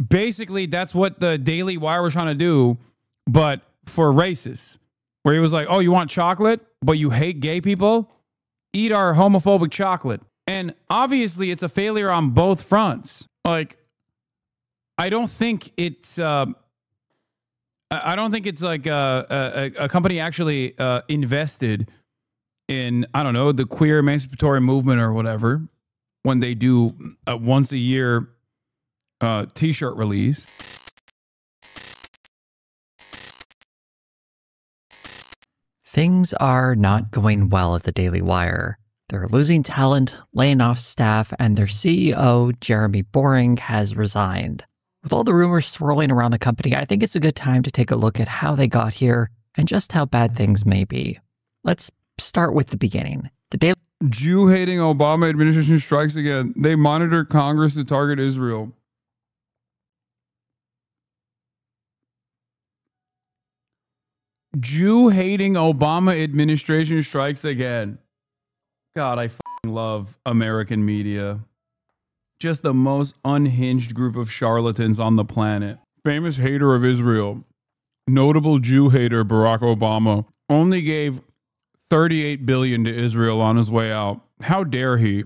basically that's what the Daily Wire was trying to do, but for racists, where he was like, oh, you want chocolate, but you hate gay people? Eat our homophobic chocolate. And obviously it's a failure on both fronts. Like, I don't think it's like a company actually invested in, I don't know, the queer emancipatory movement or whatever when they do a once a year t-shirt release. Things are not going well at the Daily Wire. They're losing talent, laying off staff, and their CEO, Jeremy Boring, has resigned. With all the rumors swirling around the company, I think it's a good time to take a look at how they got here and just how bad things may be. Let's start with the beginning. The Daily Jew-hating Obama administration strikes again. They monitor Congress to target Israel. Jew-hating Obama administration strikes again. God, I fucking love American media. Just the most unhinged group of charlatans on the planet. Famous hater of Israel, notable Jew hater Barack Obama, only gave $38 billion to Israel on his way out. How dare he?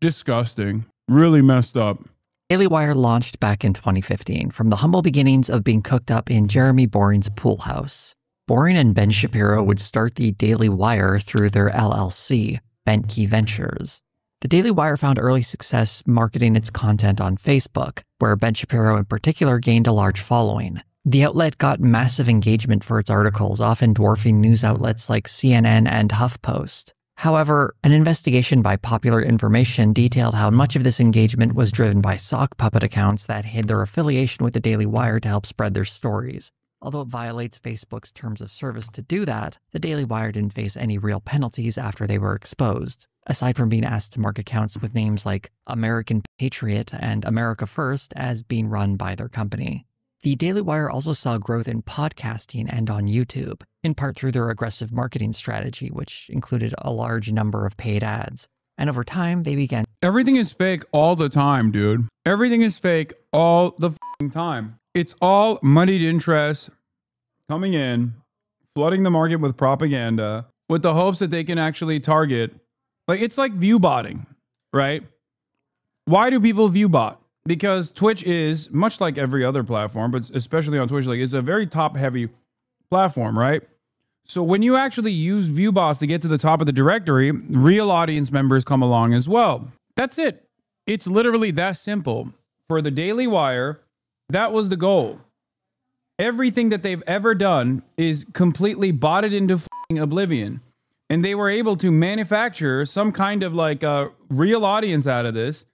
Disgusting. Really messed up. Daily Wire launched back in 2015 from the humble beginnings of being cooked up in Jeremy Boring's pool house. Boring and Ben Shapiro would start the Daily Wire through their LLC, Bent Key Ventures. The Daily Wire found early success marketing its content on Facebook, where Ben Shapiro in particular gained a large following. The outlet got massive engagement for its articles, often dwarfing news outlets like CNN and HuffPost. However, an investigation by Popular Information detailed how much of this engagement was driven by sock puppet accounts that hid their affiliation with the Daily Wire to help spread their stories. Although it violates Facebook's terms of service to do that, the Daily Wire didn't face any real penalties after they were exposed, aside from being asked to mark accounts with names like American Patriot and America First as being run by their company. The Daily Wire also saw growth in podcasting and on YouTube, in part through their aggressive marketing strategy, which included a large number of paid ads. And over time, they began... Everything is fake all the time, dude. Everything is fake all the f***ing time. It's all moneyed interest coming in, flooding the market with propaganda, with the hopes that they can actually target. Like, it's like view botting, right? Why do people view bot? Because Twitch is, much like every other platform, but especially on Twitch, like, it's a very top-heavy platform, right? So when you actually use view bots to get to the top of the directory, real audience members come along as well. That's it. It's literally that simple. For the Daily Wire, that was the goal. Everything that they've ever done is completely botted into f***ing oblivion. And they were able to manufacture some kind of like a real audience out of this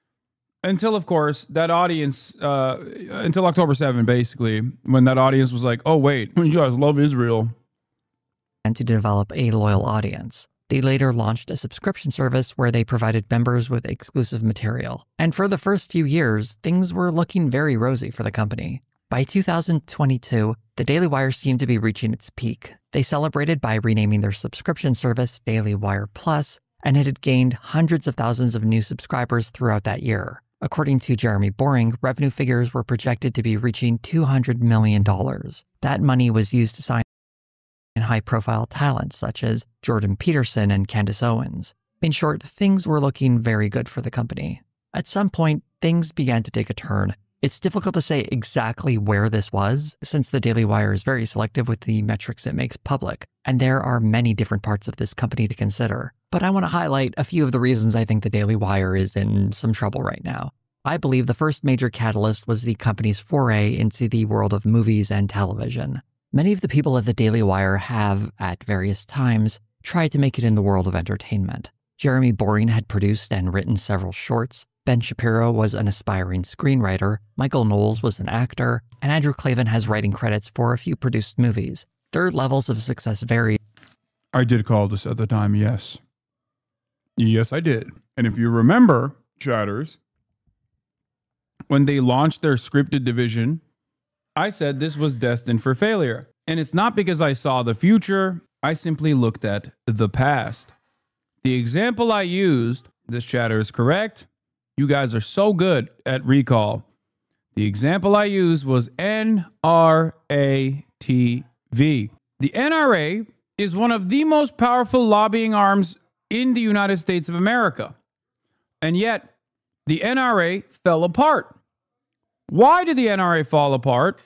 until, of course, that audience, until October 7th, basically, when that audience was like, oh, wait, you guys love Israel. And to develop a loyal audience. They later launched a subscription service where they provided members with exclusive material. And for the first few years, things were looking very rosy for the company. By 2022, the Daily Wire seemed to be reaching its peak. They celebrated by renaming their subscription service Daily Wire Plus, and it had gained hundreds of thousands of new subscribers throughout that year. According to Jeremy Boring, revenue figures were projected to be reaching $200 million. That money was used to sign high-profile talent such as Jordan Peterson and Candace Owens. In short, things were looking very good for the company. At some point, things began to take a turn. It's difficult to say exactly where this was, since the Daily Wire is very selective with the metrics it makes public, and there are many different parts of this company to consider. But I want to highlight a few of the reasons I think the Daily Wire is in some trouble right now. I believe the first major catalyst was the company's foray into the world of movies and television. Many of the people at the Daily Wire have, at various times, tried to make it in the world of entertainment. Jeremy Boring had produced and written several shorts, Ben Shapiro was an aspiring screenwriter, Michael Knowles was an actor, and Andrew Klavan has writing credits for a few produced movies. Their levels of success varied. I did call this at the time, yes. Yes, I did. And if you remember, chatters, when they launched their scripted division, I said this was destined for failure. And it's not because I saw the future. I simply looked at the past. The example I used, this chatter is correct. You guys are so good at recall. The example I used was NRA TV. The NRA is one of the most powerful lobbying arms in the United States of America. And yet, the NRA fell apart. Why did the NRA fall apart?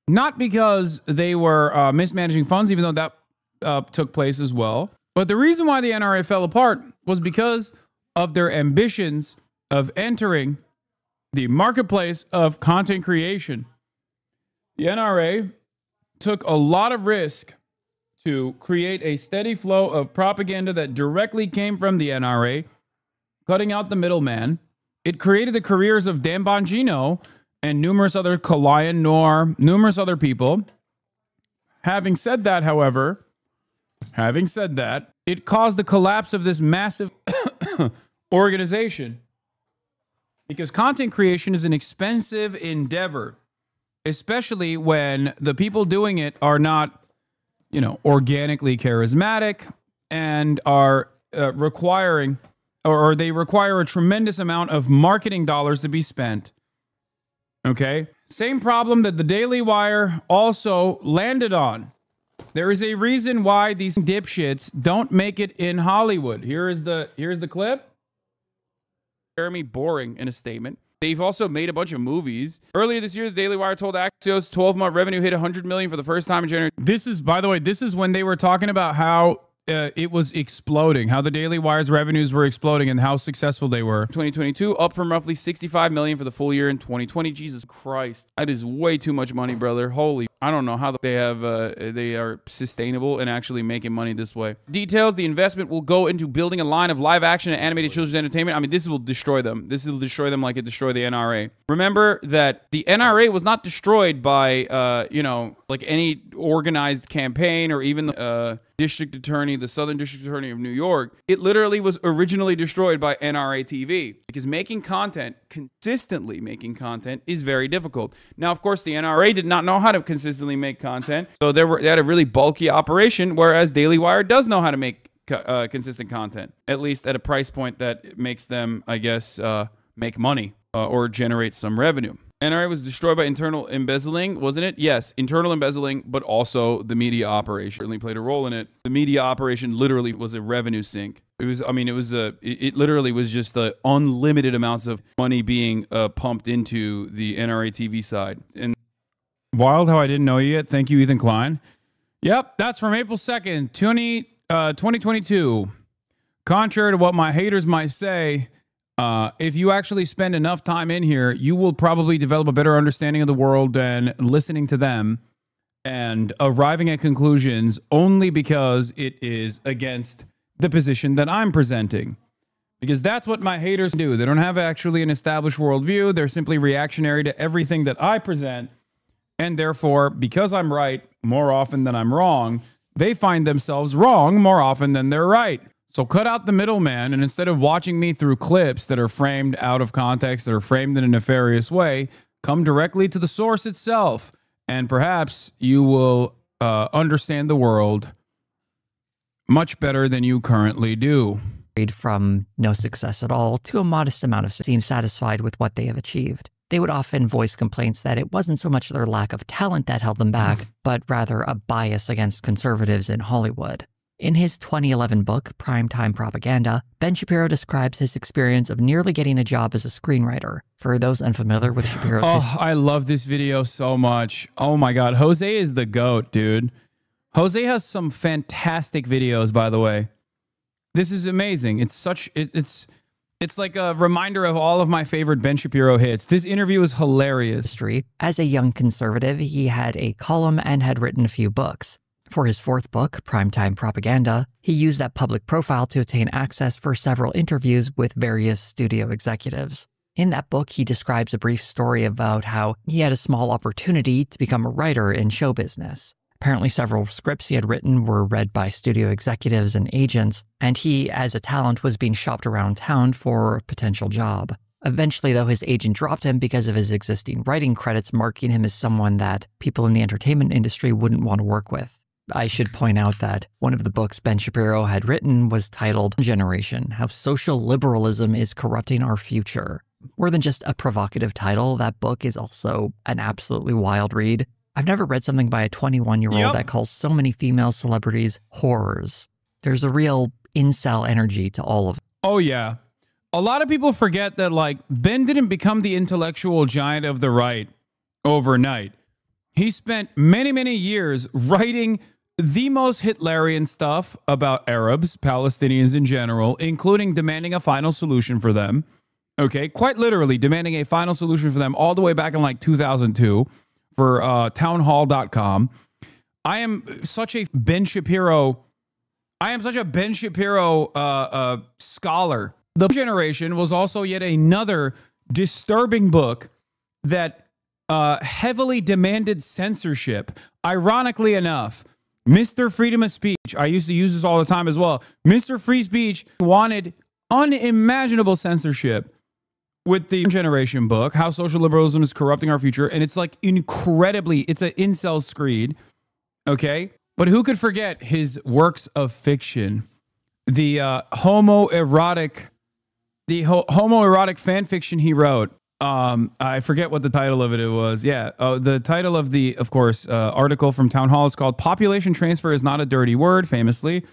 Not because they were mismanaging funds, even though that took place as well. But the reason why the NRA fell apart was because of their ambitions of entering the marketplace of content creation. The NRA took a lot of risk to create a steady flow of propaganda that directly came from the NRA, cutting out the middleman. It created the careers of Dan Bongino and numerous other Kalayan Noor, numerous other people. Having said that, however, it caused the collapse of this massive organization, because content creation is an expensive endeavor, especially when the people doing it are not, organically charismatic and are requiring, or they require a tremendous amount of marketing dollars to be spent. Okay? Same problem that the Daily Wire also landed on. There is a reason why these dipshits don't make it in Hollywood. Here's the clip. Jeremy boring in a statement. They've also made a bunch of movies. Earlier this year, the Daily Wire told Axios 12-month revenue hit $100 million for the first time in January. This is, by the way, when they were talking about how it was exploding, how the Daily Wire's revenues were exploding and how successful they were. 2022, up from roughly $65 million for the full year in 2020. Jesus Christ. That is way too much money, brother. Holy, I don't know how they are sustainable and actually making money this way. Details, the investment will go into building a line of live action and animated children's entertainment. I mean, this will destroy them. This will destroy them like it destroyed the NRA. Remember that the NRA was not destroyed by, like any organized campaign or even the district attorney, the Southern District Attorney of New York. It literally was originally destroyed by NRA TV, because consistently making content is very difficult. Now, of course, the NRA did not know how to consistently make content, so they had a really bulky operation, whereas Daily Wire does know how to make consistent content, at least at a price point that makes them, I guess, make money or generate some revenue. NRA was destroyed by internal embezzling, wasn't it? Yes, internal embezzling, but also the media operation certainly played a role in it. The media operation literally was a revenue sink. It literally was just the unlimited amounts of money being pumped into the NRA TV side. And wild how I didn't know you yet. Thank you, Ethan Klein. Yep, that's from April 2nd, 2022. Contrary to what my haters might say, if you actually spend enough time in here, you will probably develop a better understanding of the world than listening to them and arriving at conclusions only because it is against the position that I'm presenting. Because that's what my haters do. They don't have actually an established worldview. They're simply reactionary to everything that I present. And therefore, because I'm right more often than I'm wrong, they find themselves wrong more often than they're right. So cut out the middleman, and instead of watching me through clips that are framed out of context, that are framed in a nefarious way, come directly to the source itself, and perhaps you will understand the world much better than you currently do. From no success at all to a modest amount of seem satisfied with what they have achieved. They would often voice complaints that it wasn't so much their lack of talent that held them back, but rather a bias against conservatives in Hollywood. In his 2011 book, Primetime Propaganda, Ben Shapiro describes his experience of nearly getting a job as a screenwriter. For those unfamiliar with Shapiro's I love this video so much. Oh my God. Jose is the GOAT, dude. Jose has some fantastic videos, by the way. This is amazing. It's like a reminder of all of my favorite Ben Shapiro hits. This interview is hilarious. History. As a young conservative, he had a column and had written a few books. For his fourth book, Primetime Propaganda, he used that public profile to attain access for several interviews with various studio executives. In that book, he describes a brief story about how he had a small opportunity to become a writer in show business. Apparently, several scripts he had written were read by studio executives and agents, and he, as a talent, was being shopped around town for a potential job. Eventually, though, his agent dropped him because of his existing writing credits, marking him as someone that people in the entertainment industry wouldn't want to work with. I should point out that one of the books Ben Shapiro had written was titled Generation: How Social Liberalism is Corrupting Our Future. More than just a provocative title, that book is also an absolutely wild read. I've never read something by a 21-year-old that calls so many female celebrities whores. There's a real incel energy to all of it. Oh, yeah. A lot of people forget that, like, Ben didn't become the intellectual giant of the right overnight. He spent many, many years writing the most Hitlerian stuff about Arabs, Palestinians in general, including demanding a final solution for them. Okay, quite literally demanding a final solution for them all the way back in like 2002 for townhall.com. I am such a Ben Shapiro scholar. The Generation was also yet another disturbing book that heavily demanded censorship. Ironically enough, Mr. Freedom of Speech, I used to use this all the time as well. Mr. Free Speech wanted unimaginable censorship with the Generation book, How Social Liberalism is Corrupting Our Future. And it's like incredibly, it's an incel screed. Okay. But who could forget his works of fiction? The homoerotic fan fiction he wrote. I forget what the title of it was. Yeah. The title of the, of course, article from Town Hall is called Population Transfer is Not a Dirty Word, famously.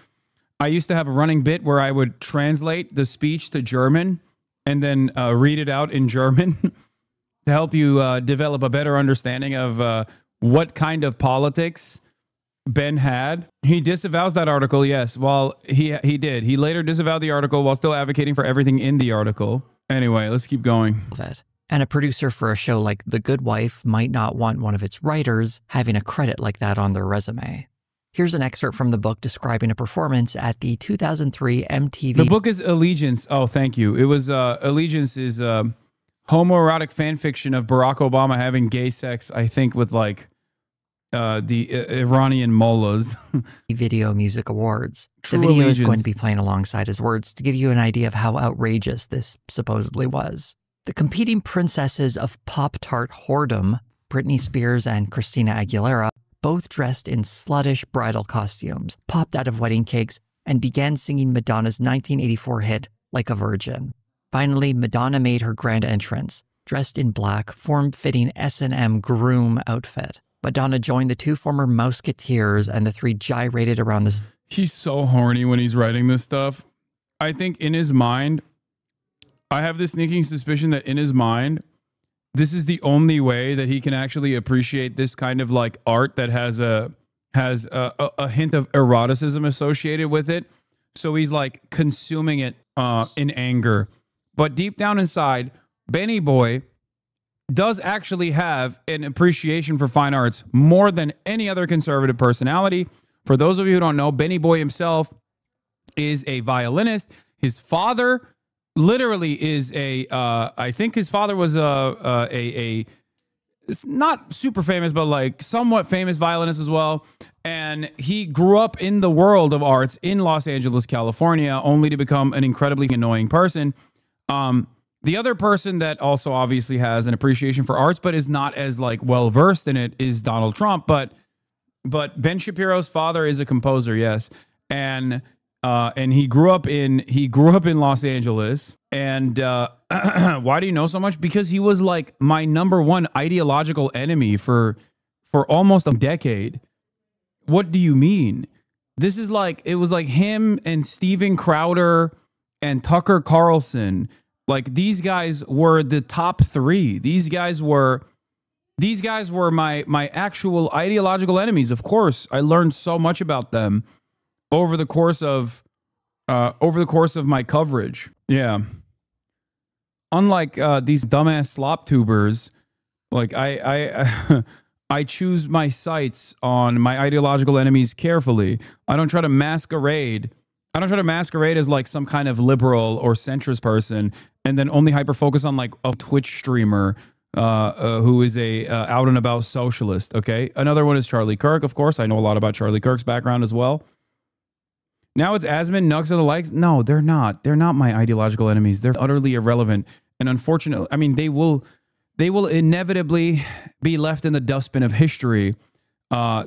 I used to have a running bit where I would translate the speech to German and then read it out in German to help you develop a better understanding of what kind of politics Ben had. He disavows that article, yes. Well, he did. He later disavowed the article while still advocating for everything in the article. Anyway, let's keep going. And a producer for a show like The Good Wife might not want one of its writers having a credit like that on their resume. Here's an excerpt from the book describing a performance at the 2003 MTV. The book is Allegiance. Oh, thank you. It was Allegiance is homoerotic fan fiction of Barack Obama having gay sex, I think, with like the Iranian mullahs. Video Music Awards. True the video Allegiance is going to be playing alongside his words to give you an idea of how outrageous this supposedly was. The competing princesses of Pop-Tart whoredom, Britney Spears and Christina Aguilera, both dressed in sluttish bridal costumes, popped out of wedding cakes, and began singing Madonna's 1984 hit, Like a Virgin. Finally, Madonna made her grand entrance, dressed in black, form-fitting S&M groom outfit. Madonna joined the two former Mouseketeers, and the three gyrated around the... He's so horny when he's writing this stuff. I think in his mind, I have this sneaking suspicion that in his mind, this is the only way that he can actually appreciate this kind of like art that has a hint of eroticism associated with it. So he's like consuming it in anger. But deep down inside, Benny Boy does actually have an appreciation for fine arts more than any other conservative personality. For those of you who don't know, Benny Boy himself is a violinist. His father literally is I think his father was a not super famous, but like somewhat famous violinist as well. And he grew up in the world of arts in Los Angeles, California, only to become an incredibly annoying person. The other person that also obviously has an appreciation for arts, but is not as like well-versed in it, is Donald Trump. But Ben Shapiro's father is a composer, yes. And he grew up in Los Angeles. And why do you know so much? Because he was like my number one ideological enemy for almost a decade. What do you mean? This is like, it was like him and Steven Crowder and Tucker Carlson. Like these guys were the top three. These guys were my actual ideological enemies. Of course, I learned so much about them over the course of my coverage. Yeah. Unlike these dumbass slop tubers, like I choose my sights on my ideological enemies carefully. I don't try to masquerade as like some kind of liberal or centrist person and then only hyper focus on like a Twitch streamer who is a out and about socialist. Okay. Another one is Charlie Kirk. Of course, I know a lot about Charlie Kirk's background as well. Now it's Asman, Nux, and the likes. No, they're not. They're not my ideological enemies. They're utterly irrelevant. And unfortunately, I mean, they will inevitably be left in the dustbin of history.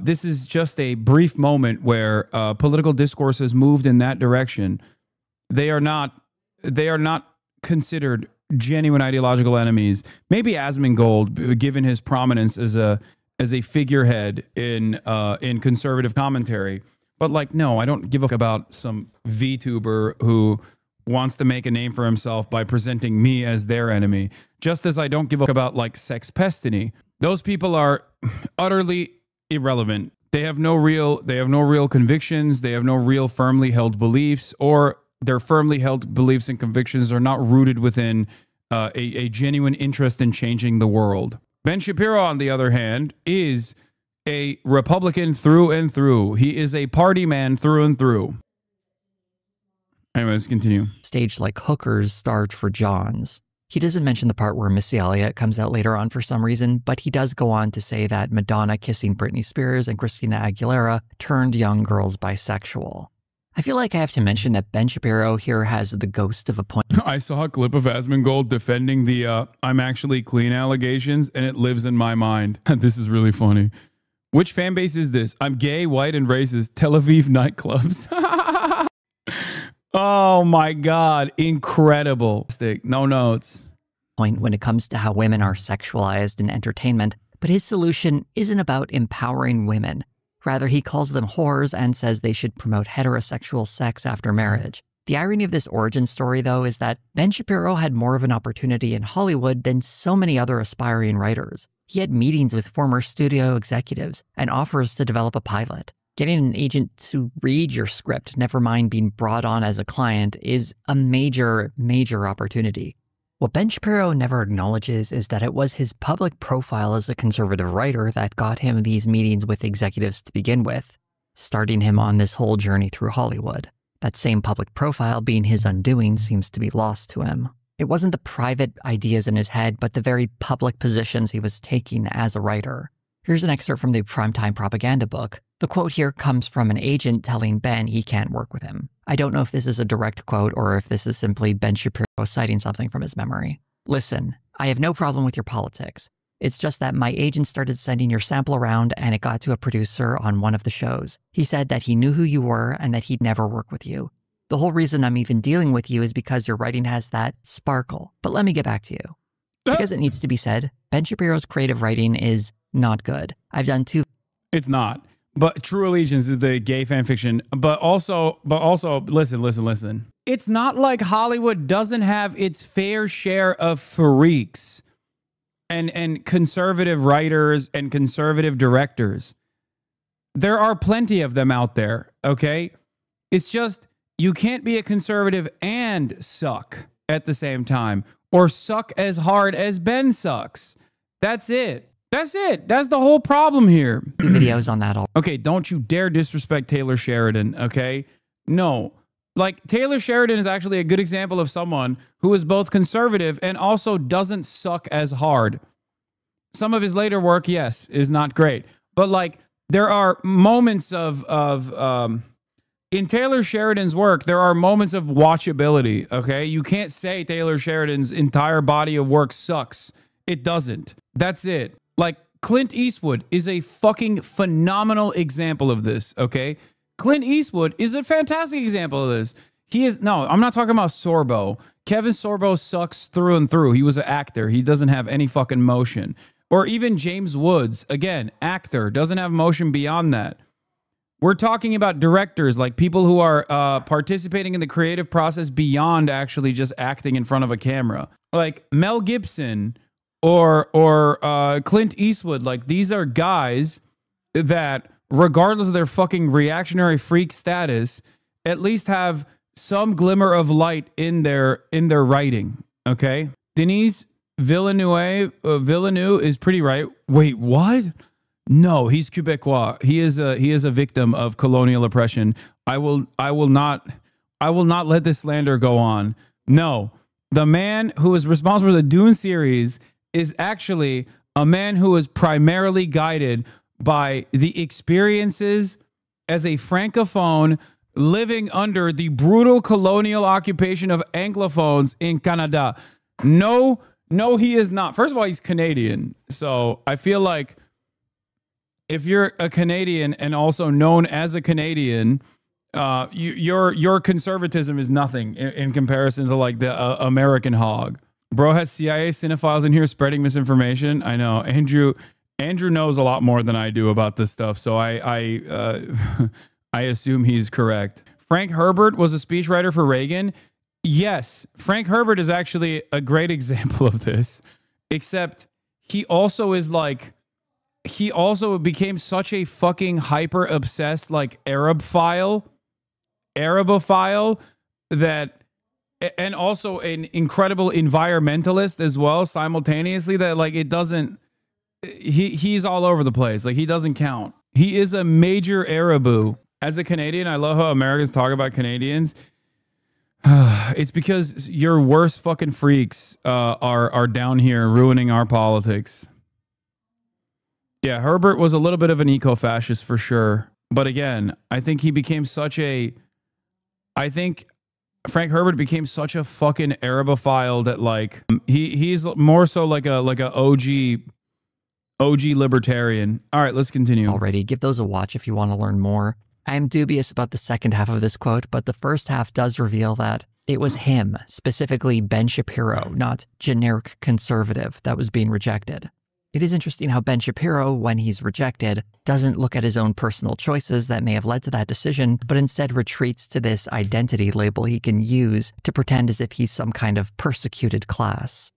This is just a brief moment where political discourse has moved in that direction. They are not considered genuine ideological enemies. Maybe Asmongold, given his prominence as a figurehead in conservative commentary. But like, no, I don't give a fuck about some VTuber who wants to make a name for himself by presenting me as their enemy. Just as I don't give a fuck about like Sex Pestiny. Those people are utterly irrelevant. They have no real convictions. They have no real firmly held beliefs, or their firmly held beliefs and convictions are not rooted within a genuine interest in changing the world. Ben Shapiro, on the other hand, is a Republican through and through. He is a party man through and through. Anyways, continue. Staged like hookers starved for Johns. He doesn't mention the part where Missy Elliott comes out later on for some reason, but he does go on to say that Madonna kissing Britney Spears and Christina Aguilera turned young girls bisexual. I feel like I have to mention that Ben Shapiro here has the ghost of a point. I saw a clip of Asmongold defending the I'm actually clean allegations, and it lives in my mind. This is really funny. Which fan base is this? I'm gay, white, and racist. Tel Aviv nightclubs. Oh my God. Incredible. No notes. Point when it comes to how women are sexualized in entertainment, but his solution isn't about empowering women. Rather, he calls them whores and says they should promote heterosexual sex after marriage. The irony of this origin story, though, is that Ben Shapiro had more of an opportunity in Hollywood than so many other aspiring writers. He had meetings with former studio executives and offers to develop a pilot. Getting an agent to read your script, never mind being brought on as a client, is a major, major opportunity. What Ben Shapiro never acknowledges is that it was his public profile as a conservative writer that got him these meetings with executives to begin with, starting him on this whole journey through Hollywood. That same public profile being his undoing seems to be lost to him. It wasn't the private ideas in his head, but the very public positions he was taking as a writer. Here's an excerpt from the Primetime Propaganda book. The quote here comes from an agent telling Ben he can't work with him. I don't know if this is a direct quote or if this is simply Ben Shapiro citing something from his memory. Listen, I have no problem with your politics. It's just that my agent started sending your sample around and it got to a producer on one of the shows. He said that he knew who you were and that he'd never work with you. The whole reason I'm even dealing with you is because your writing has that sparkle. But let me get back to you. Because it needs to be said, Ben Shapiro's creative writing is not good. I've done two. It's not. But True Allegiance is the gay fan fiction. But also, listen. It's not like Hollywood doesn't have its fair share of freaks and conservative writers and conservative directors. There are plenty of them out there, okay? It's just you can't be a conservative and suck at the same time, or suck as hard as Ben sucks. That's it. That's it. That's the whole problem here. Videos on that all. Okay, don't you dare disrespect Taylor Sheridan, okay? No. Like, Taylor Sheridan is actually a good example of someone who is both conservative and also doesn't suck as hard. Some of his later work, yes, is not great. But, like, there are moments in Taylor Sheridan's work, there are moments of watchability, okay? You can't say Taylor Sheridan's entire body of work sucks. It doesn't. That's it. Like, Clint Eastwood is a fucking phenomenal example of this, okay? Clint Eastwood is a fantastic example of this. No, I'm not talking about Sorbo. Kevin Sorbo sucks through and through. He was an actor. He doesn't have any fucking motion. Or even James Woods, again, actor, doesn't have motion beyond that. We're talking about directors, like people who are participating in the creative process beyond actually just acting in front of a camera. Like Mel Gibson or Clint Eastwood, like these are guys that, regardless of their fucking reactionary freak status, at least have some glimmer of light in their writing. Okay, Denis Villeneuve is pretty right. Wait, what? No, he's Quebecois. He is a victim of colonial oppression. I will not let this slander go on. No, the man who is responsible for the Dune series is actually a man who is primarily guided by the experiences as a francophone living under the brutal colonial occupation of anglophones in Canada. No, he is not. First of all, he's Canadian. So I feel like if you're a Canadian and also known as a Canadian, your conservatism is nothing in comparison to like the American hog. Bro has CIA cinephiles in here spreading misinformation. I know. Andrew knows a lot more than I do about this stuff, so I assume he's correct. Frank Herbert was a speechwriter for Reagan. Yes, Frank Herbert is actually a great example of this, except he also became such a fucking hyper obsessed like Arabophile that, and also an incredible environmentalist as well simultaneously, that like it doesn't, he's all over the place. Like he doesn't count. He is a major Arabu. As a Canadian, I love how Americans talk about Canadians. It's because your worst fucking freaks are down here ruining our politics. Yeah, Herbert was a little bit of an eco-fascist for sure. But again, I think he became such a... I think Frank Herbert became such a fucking Arabophile that like he's more so like a OG libertarian. All right, let's continue. Already, give those a watch if you want to learn more. I am dubious about the second half of this quote, but the first half does reveal that it was him, specifically Ben Shapiro, not generic conservative, that was being rejected. It is interesting how Ben Shapiro, when he's rejected, doesn't look at his own personal choices that may have led to that decision, but instead retreats to this identity label he can use to pretend as if he's some kind of persecuted class.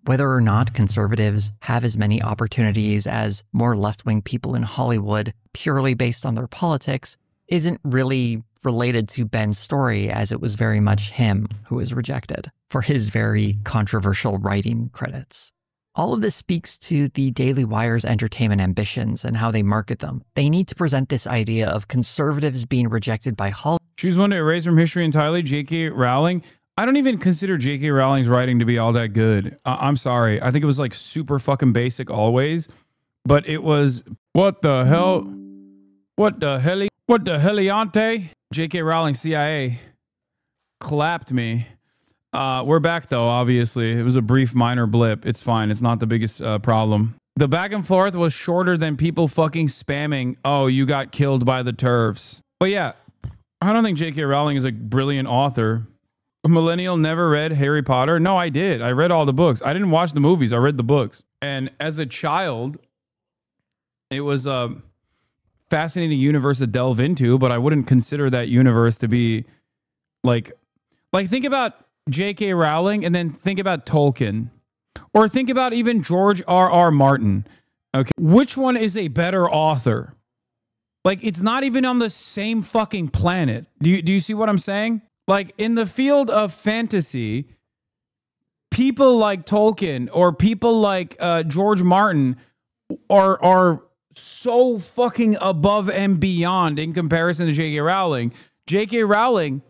Whether or not conservatives have as many opportunities as more left-wing people in Hollywood purely based on their politics isn't really related to Ben's story, as it was very much him who was rejected for his very controversial writing credits. All of this speaks to the Daily Wire's entertainment ambitions and how they market them. They need to present this idea of conservatives being rejected by Hollywood. Choose one to erase from history entirely, J.K. Rowling. I don't even consider J.K. Rowling's writing to be all that good. I'm sorry. I think it was like super fucking basic always, but it was, what the hell? What the heliante? J.K. Rowling, CIA, clapped me. We're back though, obviously. It was a brief minor blip. It's fine. It's not the biggest problem. The back and forth was shorter than people fucking spamming, oh, you got killed by the TERFs. But yeah, I don't think J.K. Rowling is a brilliant author. A millennial never read Harry Potter? No, I did. I read all the books. I didn't watch the movies. I read the books. And as a child, it was a fascinating universe to delve into, but I wouldn't consider that universe to be like think about J.K. Rowling and then think about Tolkien, or think about even George R.R. Martin. Okay, which one is a better author? Like, it's not even on the same fucking planet. Do you see what I'm saying? Like, in the field of fantasy, people like Tolkien or people like George Martin are so fucking above and beyond in comparison to J.K. Rowling. J.K. Rowling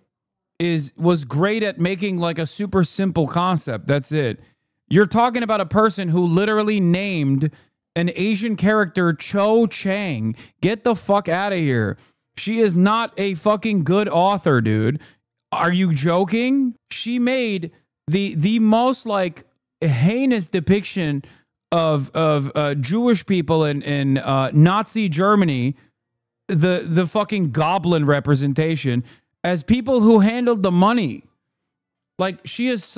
was great at making like a super simple concept. That's it. You're talking about a person who literally named an Asian character Cho Chang. Get the fuck out of here. She is not a fucking good author, dude. Are you joking? She made the most like heinous depiction of Jewish people in Nazi Germany, the fucking goblin representation, as people who handled the money. Like, she is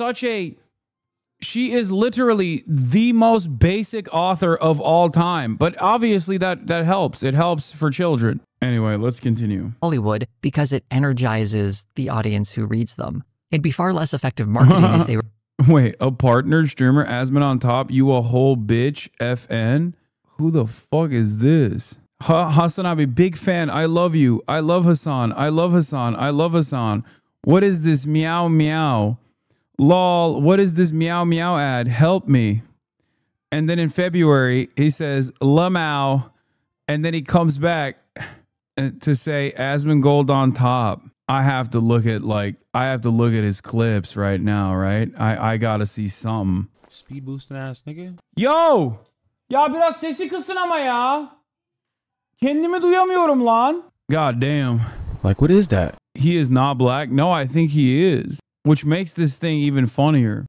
literally the most basic author of all time. But obviously that helps. It helps for children. Anyway, let's continue. Hollywood, because it energizes the audience who reads them. It'd be far less effective marketing if they were... Wait, a partnered streamer, Asman on top, you a whole bitch, FN? Who the fuck is this? HasanAbi, big fan. I love you. I love Hasan. I love Hasan. I love Hasan. What is this meow meow? Lol, what is this meow meow ad? Help me. And then in February, he says, Lamau. And then he comes back to say Asman Gold on top. I have to look at his clips right now, right? I gotta see something. Speed boosting ass nigga. Yo! Ya biraz sesi kısın ama ya. Kendimi duyamıyorum lan. God damn. Like, what is that? He is not black? No, I think he is. Which makes this thing even funnier.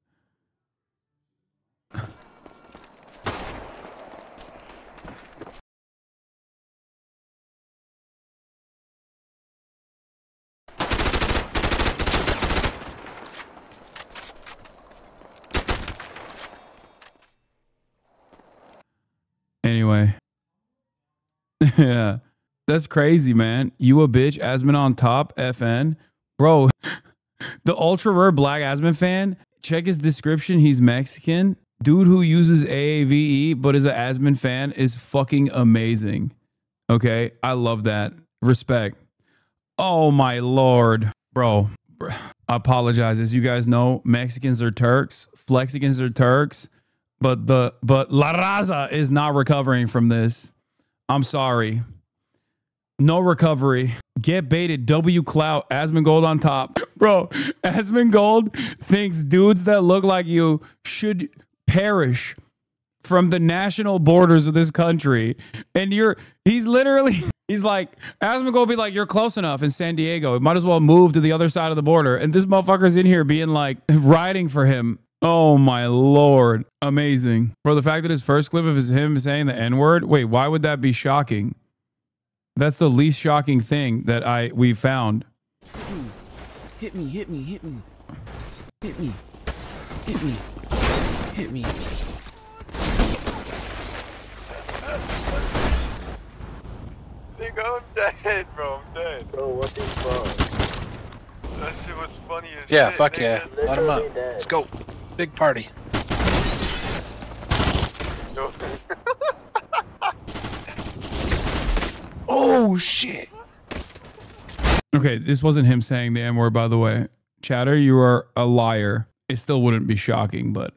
anyway. Yeah. That's crazy, man. You a bitch, Asman on top, FN. Bro, the ultra rare black Asman fan, check his description. He's Mexican. Dude who uses AAVE but is an Asman fan is fucking amazing. Okay? I love that. Respect. Oh my lord. Bro, I apologize. As you guys know, Mexicans are Turks. Flexicans are Turks. But La Raza is not recovering from this. I'm sorry. No recovery. Get baited. W clout. Asmongold on top. Bro, Asmongold thinks dudes that look like you should perish from the national borders of this country. And he's like, Asmongold be like, you're close enough in San Diego. It might as well move to the other side of the border. And this motherfucker's in here being like, riding for him. Oh my lord. Amazing. Bro, the fact that his first clip of him saying the N-word, wait, why would that be shocking? That's the least shocking thing that we found. Hit me, hit me, hit me. Hit me. Hit me. Hit me. Nigga, I'm dead, bro. I'm dead. Bro, what the fuck? That shit was funny as Yeah, shit. fuck nigga. yeah. Let him up. Let's go. Big party. Yo. Oh shit. Okay, this wasn't him saying the N-word, by the way. Chatter, you are a liar. It still wouldn't be shocking, but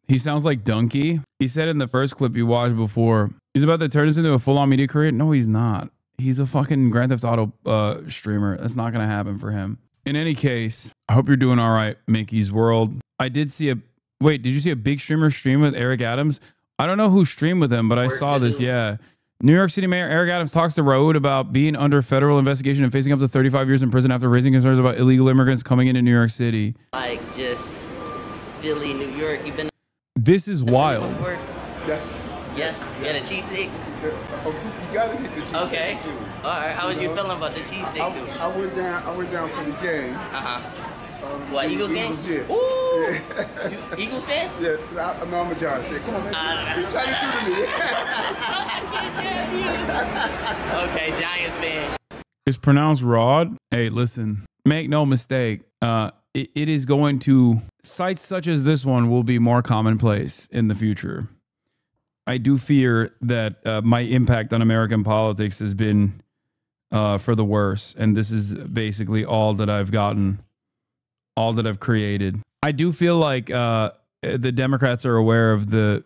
he sounds like Donkey. He said in the first clip you watched before, he's about to turn this into a full-on media career. No, he's not. He's a fucking Grand Theft Auto streamer. That's not going to happen for him. In any case, I hope you're doing all right, Mickey's World. I did see wait, did you see a big streamer stream with Eric Adams? I don't know who streamed with him, but I saw this, yeah. New York City Mayor Eric Adams talks to Raoud about being under federal investigation and facing up to 35 years in prison after raising concerns about illegal immigrants coming into New York City. Like just Philly, New York. You've been This is wild. before? Yes. Yes. You had a cheesesteak? You gotta hit the cheesesteak. Okay. All right. How was you feeling about the cheesesteak, dude? I went down for the game. What, Eagles game? Yeah. Ooh. Yeah. You Eagles fan? Yeah, no, I'm a Giants fan. Come on, man. You trying to do to me. Okay, Giants fan. It's pronounced Rod. Hey, listen, make no mistake. It is going to, sites such as this one will be more commonplace in the future. I do fear that my impact on American politics has been for the worse. And this is basically all that I've gotten, all that I've created. I do feel like the Democrats are aware of the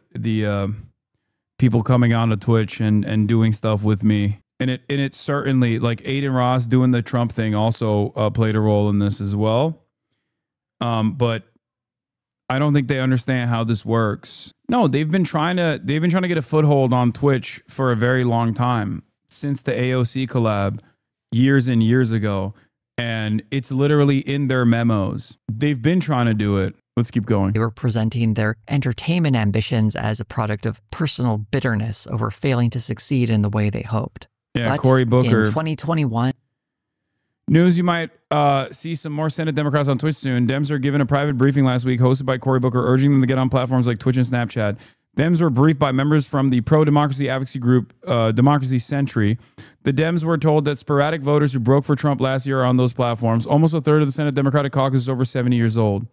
people coming onto Twitch and doing stuff with me. And it certainly, like Aiden Ross doing the Trump thing also played a role in this as well. But I don't think they understand how this works. No, they've been trying to get a foothold on Twitch for a very long time, since the AOC collab years and years ago. And it's literally in their memos. They've been trying to do it. Let's keep going. They were presenting their entertainment ambitions as a product of personal bitterness over failing to succeed in the way they hoped. Yeah, But Cory Booker. in 2021, News, you might see some more Senate Democrats on Twitch soon. Dems are given a private briefing last week hosted by Cory Booker, urging them to get on platforms like Twitch and Snapchat. Dems were briefed by members from the pro-democracy advocacy group Democracy Century. The Dems were told that sporadic voters who broke for Trump last year are on those platforms. Almost a third of the Senate Democratic caucus is over 70 years old.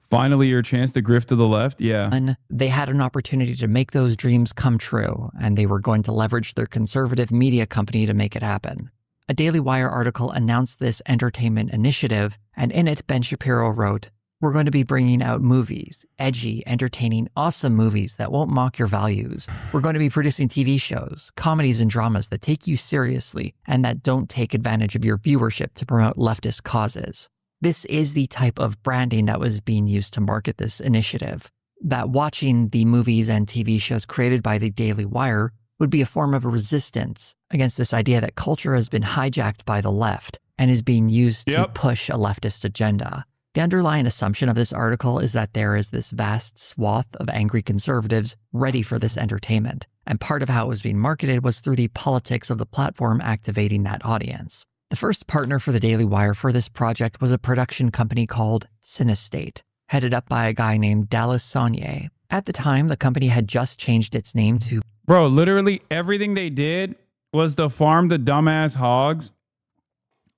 Finally, your chance to grift to the left? Yeah. they had an opportunity to make those dreams come true, and they were going to leverage their conservative media company to make it happen. A Daily Wire article announced this entertainment initiative, and in it, Ben Shapiro wrote, "We're going to be bringing out movies, edgy, entertaining, awesome movies that won't mock your values. We're going to be producing TV shows, comedies and dramas that take you seriously and that don't take advantage of your viewership to promote leftist causes." This is the type of branding that was being used to market this initiative. That watching the movies and TV shows created by the Daily Wire would be a form of a resistance against this idea that culture has been hijacked by the left and is being used to push a leftist agenda. The underlying assumption of this article is that there is this vast swath of angry conservatives ready for this entertainment, and part of how it was being marketed was through the politics of the platform activating that audience. The first partner for the Daily Wire for this project was a production company called Cinestate, headed up by a guy named Dallas Saunier, At the time, the company had just changed its name to... Bro, literally everything they did was to farm the dumbass hogs.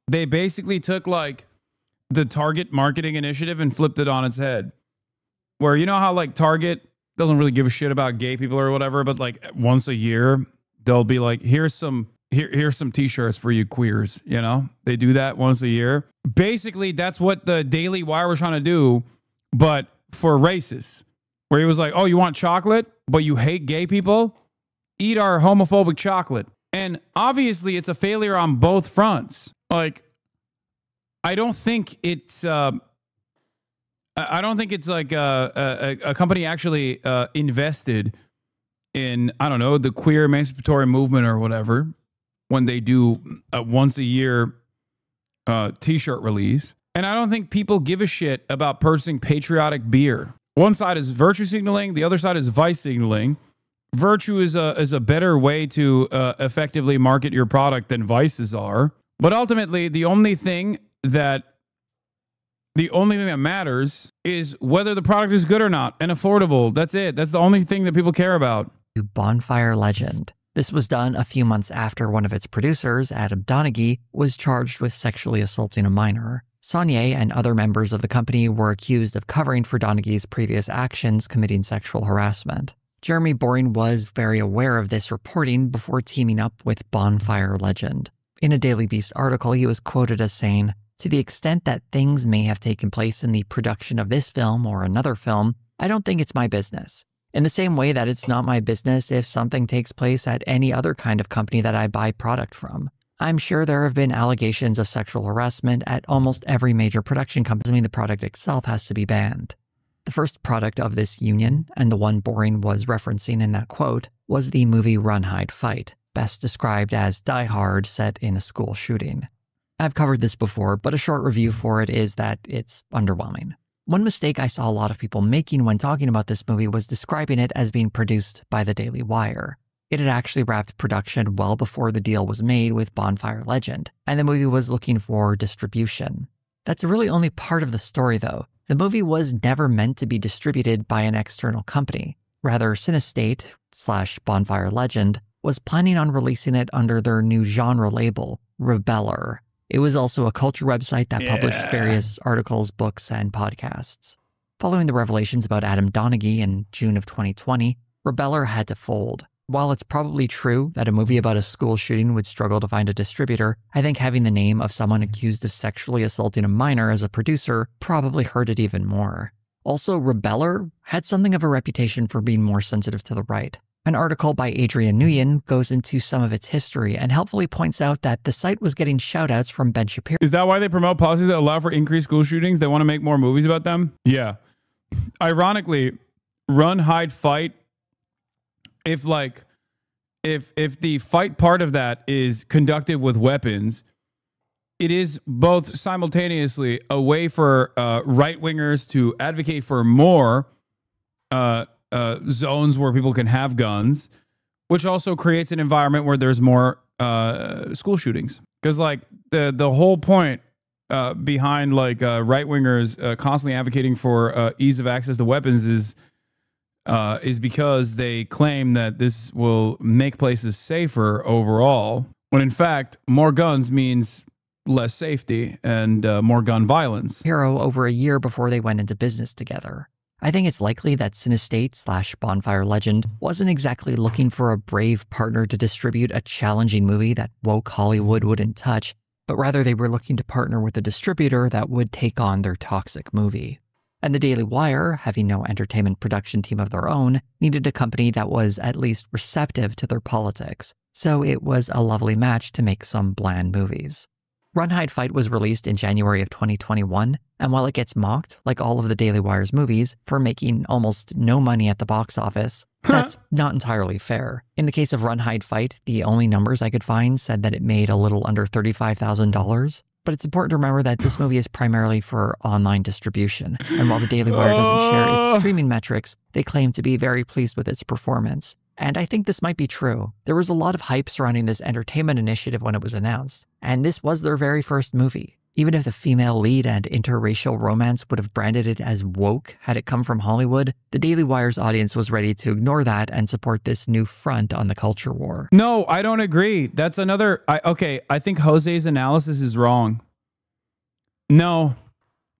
They basically took like the Target marketing initiative and flipped it on its head. Where you know how like Target doesn't really give a shit about gay people or whatever, but like once a year they'll be like, here's some t-shirts for you queers, you know? They do that once a year. Basically, that's what the Daily Wire was trying to do, but for racists. Where he was like, oh, you want chocolate, but you hate gay people? Eat our homophobic chocolate. And obviously, it's a failure on both fronts. Like, I don't think it's like a company actually invested in, I don't know, the queer emancipatory movement or whatever when they do a once a year t-shirt release. And I don't think people give a shit about purchasing patriotic beer. One side is virtue signaling, the other side is vice signaling. Virtue is a better way to effectively market your product than vices are. But ultimately, the only thing that matters is whether the product is good or not and affordable. That's it. That's the only thing that people care about. Bonfire Legend. This was done a few months after one of its producers, Adam Donaghy, was charged with sexually assaulting a minor. Saunier and other members of the company were accused of covering for Donaghy's previous actions committing sexual harassment. Jeremy Boring was very aware of this reporting before teaming up with Bonfire Legend. In a Daily Beast article, he was quoted as saying, "To the extent that things may have taken place in the production of this film or another film, I don't think it's my business. In the same way that it's not my business if something takes place at any other kind of company that I buy product from. I'm sure there have been allegations of sexual harassment at almost every major production company. I mean, the product itself has to be banned." The first product of this union, and the one Boring was referencing in that quote, was the movie Run, Hide, Fight, best described as Die Hard set in a school shooting. I've covered this before, but a short review for it is that it's underwhelming. One mistake I saw a lot of people making when talking about this movie was describing it as being produced by the Daily Wire. It had actually wrapped production well before the deal was made with Bonfire Legend, and the movie was looking for distribution. That's really only part of the story, though. The movie was never meant to be distributed by an external company. Rather, Cinestate/Bonfire Legend was planning on releasing it under their new genre label, Rebeller. It was also a culture website that published various articles, books, and podcasts. Following the revelations about Adam Donaghy in June of 2020, Rebeller had to fold. While it's probably true that a movie about a school shooting would struggle to find a distributor, I think having the name of someone accused of sexually assaulting a minor as a producer probably hurt it even more. Also, Rebeller had something of a reputation for being more sensitive to the right. An article by Adrian Nguyen goes into some of its history and helpfully points out that the site was getting shoutouts from Ben Shapiro. Is that why they promote policies that allow for increased school shootings? They want to make more movies about them? Yeah. Ironically, Run, Hide, Fight, if the fight part of that is conducted with weapons, it is both simultaneously a way for right-wingers to advocate for more zones where people can have guns, which also creates an environment where there's more school shootings. Because like the whole point behind like right-wingers constantly advocating for ease of access to weapons is because they claim that this will make places safer overall, when in fact, more guns means less safety and more gun violence. Hero over a year before they went into business together. I think it's likely that Cinestate/Bonfire Legend wasn't exactly looking for a brave partner to distribute a challenging movie that woke Hollywood wouldn't touch, but rather they were looking to partner with a distributor that would take on their toxic movie. And the Daily Wire, having no entertainment production team of their own, needed a company that was at least receptive to their politics. So it was a lovely match to make some bland movies. Run, Hide, Fight was released in January of 2021, and while it gets mocked, like all of the Daily Wire's movies, for making almost no money at the box office, that's not entirely fair. In the case of Run, Hide, Fight, the only numbers I could find said that it made a little under $35,000. But it's important to remember that this movie is primarily for online distribution, and while the Daily Wire doesn't share its streaming metrics, they claim to be very pleased with its performance. And I think this might be true. There was a lot of hype surrounding this entertainment initiative when it was announced, and this was their very first movie. Even if the female lead and interracial romance would have branded it as woke had it come from Hollywood, the Daily Wire's audience was ready to ignore that and support this new front on the culture war. No, I don't agree. That's another... I think Jose's analysis is wrong. No,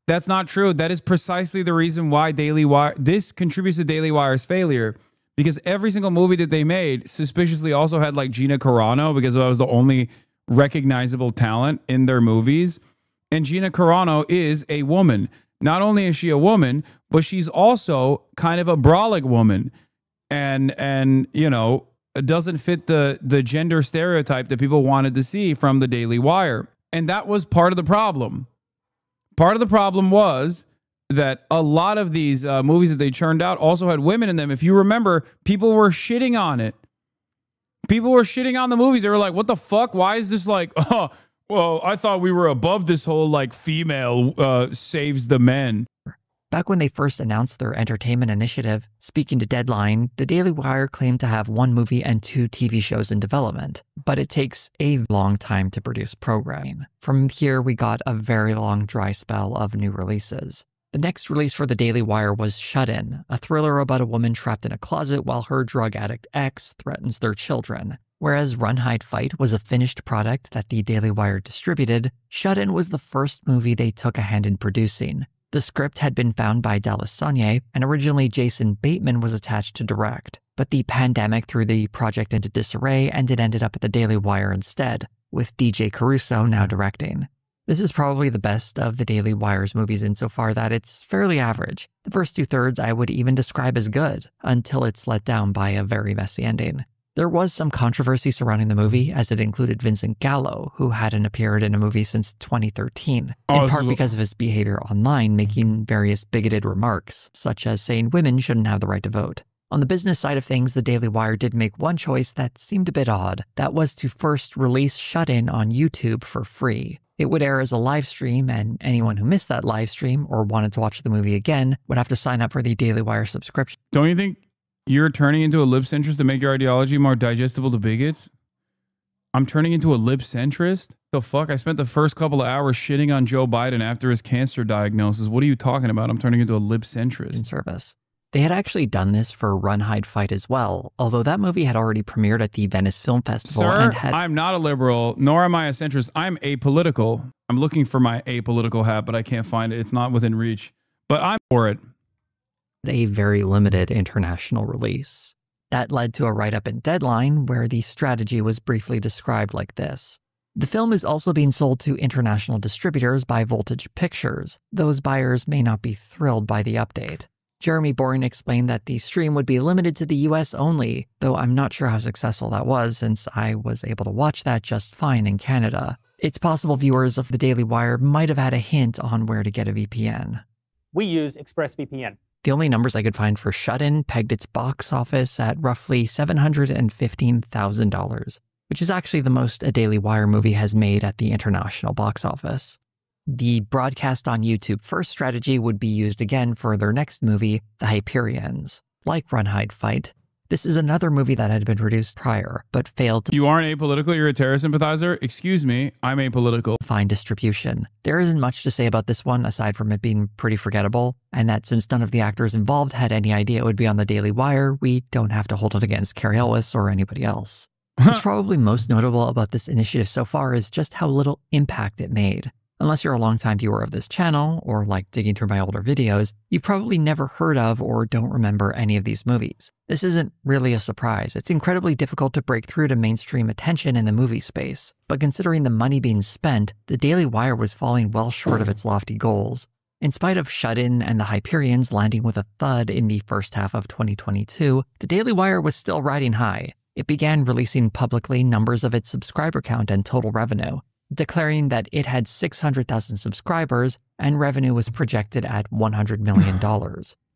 that's not true. That is precisely the reason why Daily Wire... This contributes to Daily Wire's failure. Because every single movie that they made suspiciously also had like Gina Carano, because that was the only recognizable talent in their movies. And Gina Carano is a woman. Not only is she a woman, but she's also kind of a brolic woman. And you know, doesn't fit the gender stereotype that people wanted to see from the Daily Wire. And that was part of the problem. Part of the problem was that a lot of these movies that they churned out also had women in them. If you remember, people were shitting on it. People were shitting on the movies. They were like, what the fuck? Why is this like, oh, well, I thought we were above this whole like female saves the men. Back when they first announced their entertainment initiative, speaking to Deadline, the Daily Wire claimed to have 1 movie and 2 TV shows in development, but it takes a long time to produce programming. From here, we got a very long dry spell of new releases. The next release for the Daily Wire was Shut In, a thriller about a woman trapped in a closet while her drug addict ex threatens their children. Whereas Run, Hide, Fight was a finished product that the Daily Wire distributed, Shut In was the first movie they took a hand in producing. The script had been found by Dallas Sonye, and originally Jason Bateman was attached to direct. But the pandemic threw the project into disarray, and it ended up at the Daily Wire instead, with DJ Caruso now directing. This is probably the best of the Daily Wire's movies insofar that it's fairly average. The first 2/3 I would even describe as good, until it's let down by a very messy ending. There was some controversy surrounding the movie, as it included Vincent Gallo, who hadn't appeared in a movie since 2013, in part because of his behavior online, making various bigoted remarks, such as saying women shouldn't have the right to vote. On the business side of things, the Daily Wire did make one choice that seemed a bit odd. That was to first release Shut In on YouTube for free. It would air as a live stream, and anyone who missed that live stream or wanted to watch the movie again would have to sign up for the Daily Wire subscription. Don't you think you're turning into a lip-centrist to make your ideology more digestible to bigots? I'm turning into a lip-centrist? The fuck? I spent the first couple of hours shitting on Joe Biden after his cancer diagnosis. What are you talking about? I'm turning into a lip-centrist. Service. They had actually done this for Run, Hide, Fight as well, although that movie had already premiered at the Venice Film Festival. Sir, I'm not a liberal, nor am I a centrist. I'm apolitical. I'm looking for my apolitical hat, but I can't find it. It's not within reach. But I'm for it. A very limited international release. That led to a write-up in Deadline where the strategy was briefly described like this. The film is also being sold to international distributors by Voltage Pictures. Those buyers may not be thrilled by the update. Jeremy Boring explained that the stream would be limited to the US only, though I'm not sure how successful that was since I was able to watch that just fine in Canada. It's possible viewers of the Daily Wire might have had a hint on where to get a VPN. We use ExpressVPN. The only numbers I could find for Shut In pegged its box office at roughly $715,000, which is actually the most a Daily Wire movie has made at the international box office. The broadcast on YouTube first strategy would be used again for their next movie, The Hyperions. Like Run, Hide, Fight, this is another movie that had been produced prior, but failed to... You aren't apolitical? You're a terrorist sympathizer? Excuse me, I'm apolitical. ...find distribution. There isn't much to say about this one aside from it being pretty forgettable, and that since none of the actors involved had any idea it would be on the Daily Wire, we don't have to hold it against Cary Elwes or anybody else. What's probably most notable about this initiative so far is just how little impact it made. Unless you're a longtime viewer of this channel, or like digging through my older videos, you've probably never heard of or don't remember any of these movies. This isn't really a surprise. It's incredibly difficult to break through to mainstream attention in the movie space. But considering the money being spent, the Daily Wire was falling well short of its lofty goals. In spite of Shut In and The Hyperions landing with a thud in the first half of 2022, the Daily Wire was still riding high. It began releasing publicly numbers of its subscriber count and total revenue, declaring that it had 600,000 subscribers and revenue was projected at $100 million.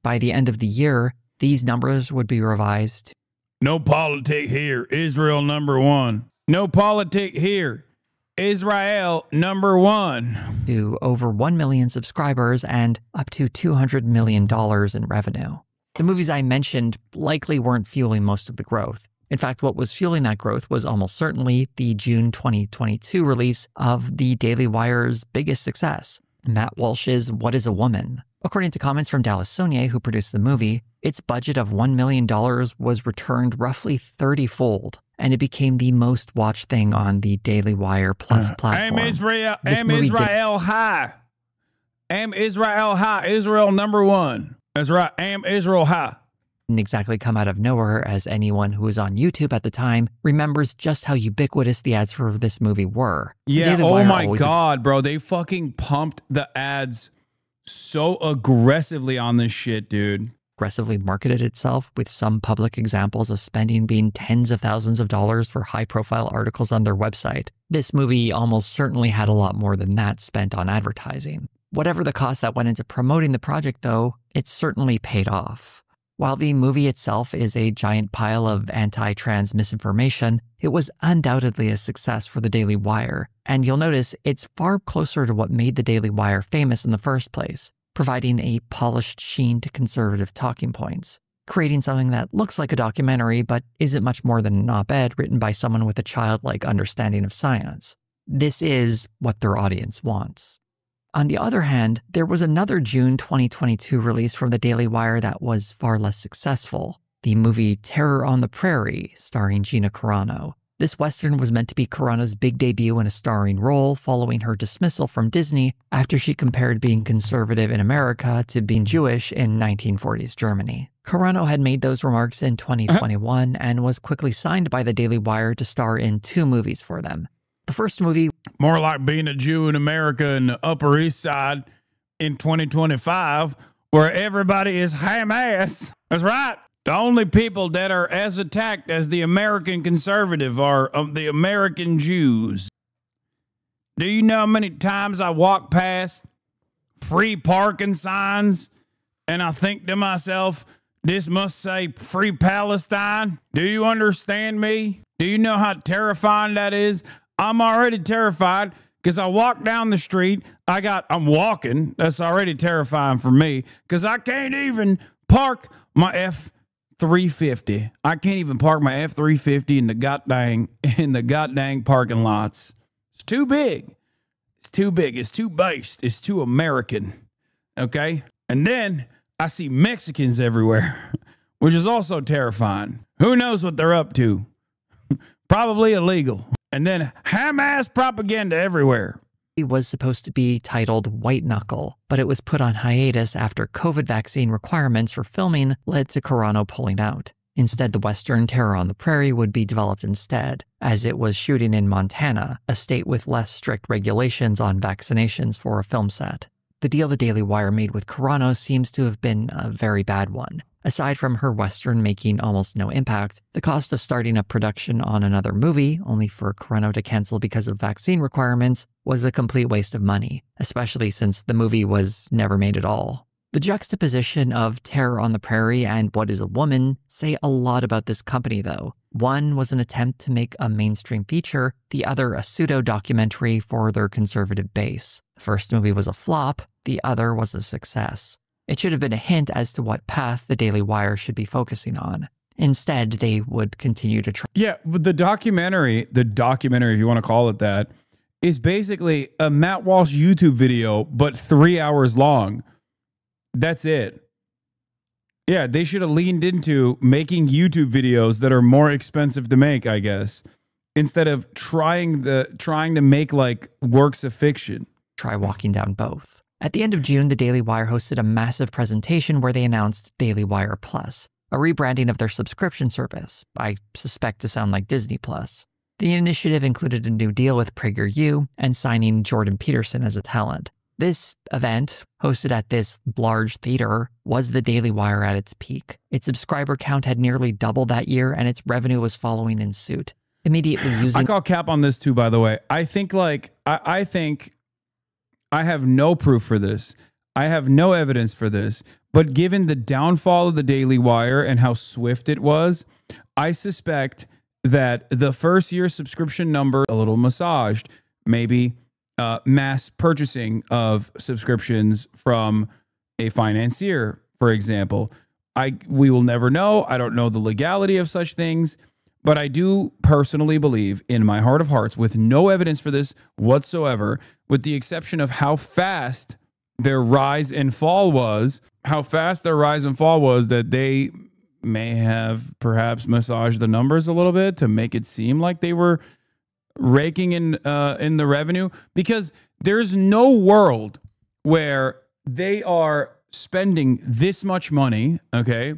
By the end of the year, these numbers would be revised. No politic here, Israel #1. No politic here, Israel #1. To over 1 million subscribers and up to $200 million in revenue. The movies I mentioned likely weren't fueling most of the growth. In fact, what was fueling that growth was almost certainly the June 2022 release of the Daily Wire's biggest success, Matt Walsh's What is a Woman? According to comments from Dallas Saunier, who produced the movie, its budget of $1 million was returned roughly 30-fold, and it became the most watched thing on the Daily Wire Plus platform. Israel high. Israel high. Israel number one. That's right. Israel high. Didn't exactly come out of nowhere, as anyone who was on YouTube at the time remembers just how ubiquitous the ads for this movie were. Yeah, oh my God, bro. They fucking pumped the ads so aggressively on this shit, dude. Aggressively marketed itself, with some public examples of spending being tens of thousands of dollars for high-profile articles on their website. This movie almost certainly had a lot more than that spent on advertising. Whatever the cost that went into promoting the project, though, it certainly paid off. While the movie itself is a giant pile of anti-trans misinformation, it was undoubtedly a success for the Daily Wire, and you'll notice it's far closer to what made the Daily Wire famous in the first place, providing a polished sheen to conservative talking points, creating something that looks like a documentary but isn't much more than an op-ed written by someone with a childlike understanding of science. This is what their audience wants. On the other hand, there was another June 2022 release from the Daily Wire that was far less successful, the movie Terror on the Prairie, starring Gina Carano. This Western was meant to be Carano's big debut in a starring role following her dismissal from Disney after she compared being conservative in America to being Jewish in 1940s Germany. Carano had made those remarks in 2021 and was quickly signed by the Daily Wire to star in 2 movies for them. The first movie, more like being a Jew in America in the Upper East Side in 2025, where everybody is Hamas. That's right. The only people that are as attacked as the American conservative are the American Jews. Do you know how many times I walk past free parking signs and I think to myself, this must say Free Palestine? Do you understand me? Do you know how terrifying that is? I'm already terrified because I walk down the street. I'm walking. That's already terrifying for me because I can't even park my F-350. I can't even park my F-350 in the goddamn parking lots. It's too big. It's too big. It's too based. It's too American. Okay? And then I see Mexicans everywhere, which is also terrifying. Who knows what they're up to? Probably illegal. And then Hamas propaganda everywhere. It was supposed to be titled White Knuckle, but it was put on hiatus after COVID vaccine requirements for filming led to Carano pulling out. Instead, the Western Terror on the Prairie would be developed instead, as it was shooting in Montana, a state with less strict regulations on vaccinations for a film set. The deal the Daily Wire made with Carano seems to have been a very bad one. Aside from her Western making almost no impact, the cost of starting up production on another movie, only for Carano to cancel because of vaccine requirements, was a complete waste of money, especially since the movie was never made at all. The juxtaposition of Terror on the Prairie and What is a Woman say a lot about this company, though. One was an attempt to make a mainstream feature, the other a pseudo-documentary for their conservative base. The first movie was a flop, the other was a success. It should have been a hint as to what path the Daily Wire should be focusing on. Instead, they would continue to try. Yeah, but the documentary, if you want to call it that, is basically a Matt Walsh YouTube video, but 3 hours long. That's it. Yeah, they should have leaned into making YouTube videos that are more expensive to make, I guess, instead of trying to make like works of fiction. Try walking down both. At the end of June, the Daily Wire hosted a massive presentation where they announced Daily Wire Plus, a rebranding of their subscription service, I suspect to sound like Disney Plus. The initiative included a new deal with PragerU and signing Jordan Peterson as a talent. This event, hosted at this large theater, was the Daily Wire at its peak. Its subscriber count had nearly doubled that year, and its revenue was following in suit. Immediately using... I call cap on this too, by the way. I think I have no proof for this. I have no evidence for this. But given the downfall of the Daily Wire and how swift it was, I suspect that the first year subscription number, a little massaged, maybe mass purchasing of subscriptions from a financier, for example. We will never know. I don't know the legality of such things. But I do personally believe in my heart of hearts, with no evidence for this whatsoever, with the exception of how fast their rise and fall was, that they may have perhaps massaged the numbers a little bit to make it seem like they were raking in the revenue, because there's no world where they are spending this much money, okay?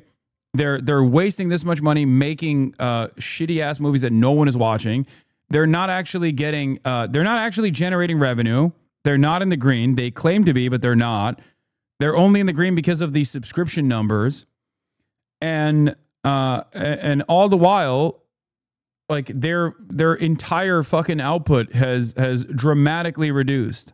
They're wasting this much money making shitty ass movies that no one is watching. They're not actually generating revenue. They're not in the green. They claim to be, but they're not. They're only in the green because of the subscription numbers. And all the while, like their entire fucking output has dramatically reduced.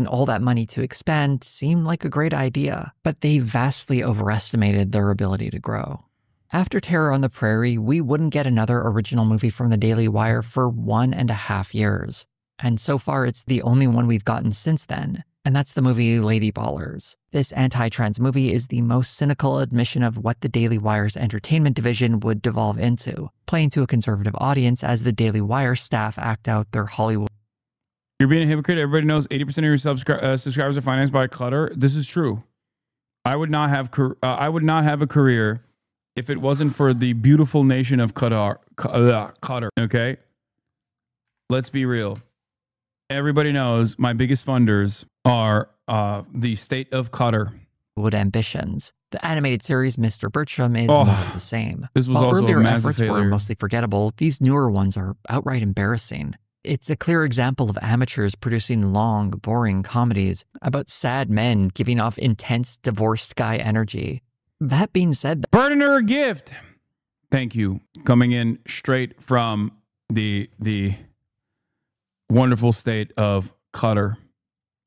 All that money to expand seemed like a great idea, but they vastly overestimated their ability to grow. After Terror on the Prairie, we wouldn't get another original movie from the Daily Wire for 1.5 years. And so far, it's the only one we've gotten since then. And that's the movie Lady Ballers. This anti-trans movie is the most cynical admission of what the Daily Wire's entertainment division would devolve into, playing to a conservative audience as the Daily Wire staff act out their Hollywood. You're being a hypocrite. Everybody knows 80% of your subscribers are financed by Clutter. This is true. I would not have a career if it wasn't for the beautiful nation of Qatar. Okay, let's be real. Everybody knows my biggest funders are the state of Qatar. Ambitions. The animated series Mr. Bertram is more of the same. This was While also earlier a massive efforts failure. were mostly forgettable, these newer ones are outright embarrassing. It's a clear example of amateurs producing long, boring comedies about sad men giving off intense divorced guy energy. That being said, burning her a gift. Thank you. Coming in straight from the wonderful state of Qatar.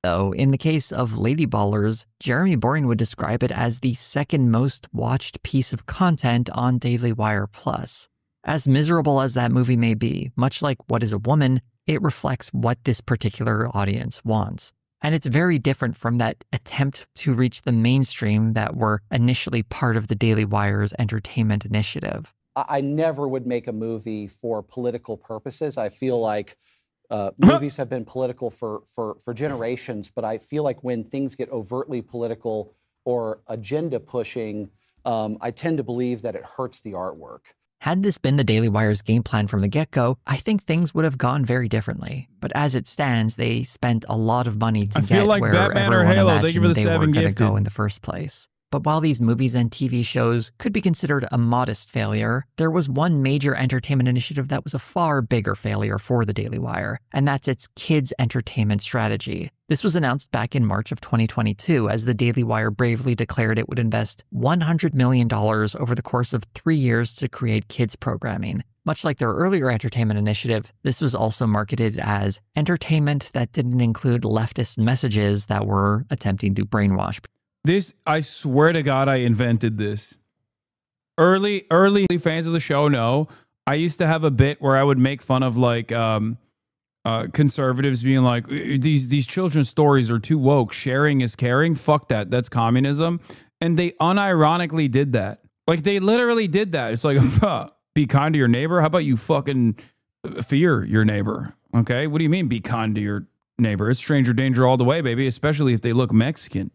Though, in the case of Lady Ballers, Jeremy Boring would describe it as the second most watched piece of content on Daily Wire Plus. As miserable as that movie may be, much like What is a Woman, it reflects what this particular audience wants. And it's very different from that attempt to reach the mainstream that were initially part of the Daily Wire's entertainment initiative. I never would make a movie for political purposes. I feel like movies have been political for generations, but I feel like when things get overtly political or agenda pushing, I tend to believe that it hurts the artwork. Had this been the Daily Wire's game plan from the get-go, I think things would have gone very differently. But as it stands, they spent a lot of money to get like where Batman or everyone Halo. Thank you for the imagined they were 7 going to gifted. go in the first place. But while these movies and TV shows could be considered a modest failure, there was one major entertainment initiative that was a far bigger failure for the Daily Wire, and that's its kids' entertainment strategy. This was announced back in March of 2022 as the Daily Wire bravely declared it would invest $100 million over the course of 3 years to create kids programming. Much like their earlier entertainment initiative, this was also marketed as entertainment that didn't include leftist messages that were attempting to brainwash. This, I swear to God, I invented this. Early fans of the show know I used to have a bit where I would make fun of like conservatives being like, these children's stories are too woke. Sharing is caring. Fuck that. That's communism. And they unironically did that. Like they literally did that. It's like, be kind to your neighbor. How about you fucking fear your neighbor? Okay. What do you mean be kind to your neighbor? It's stranger danger all the way, baby. Especially if they look Mexican.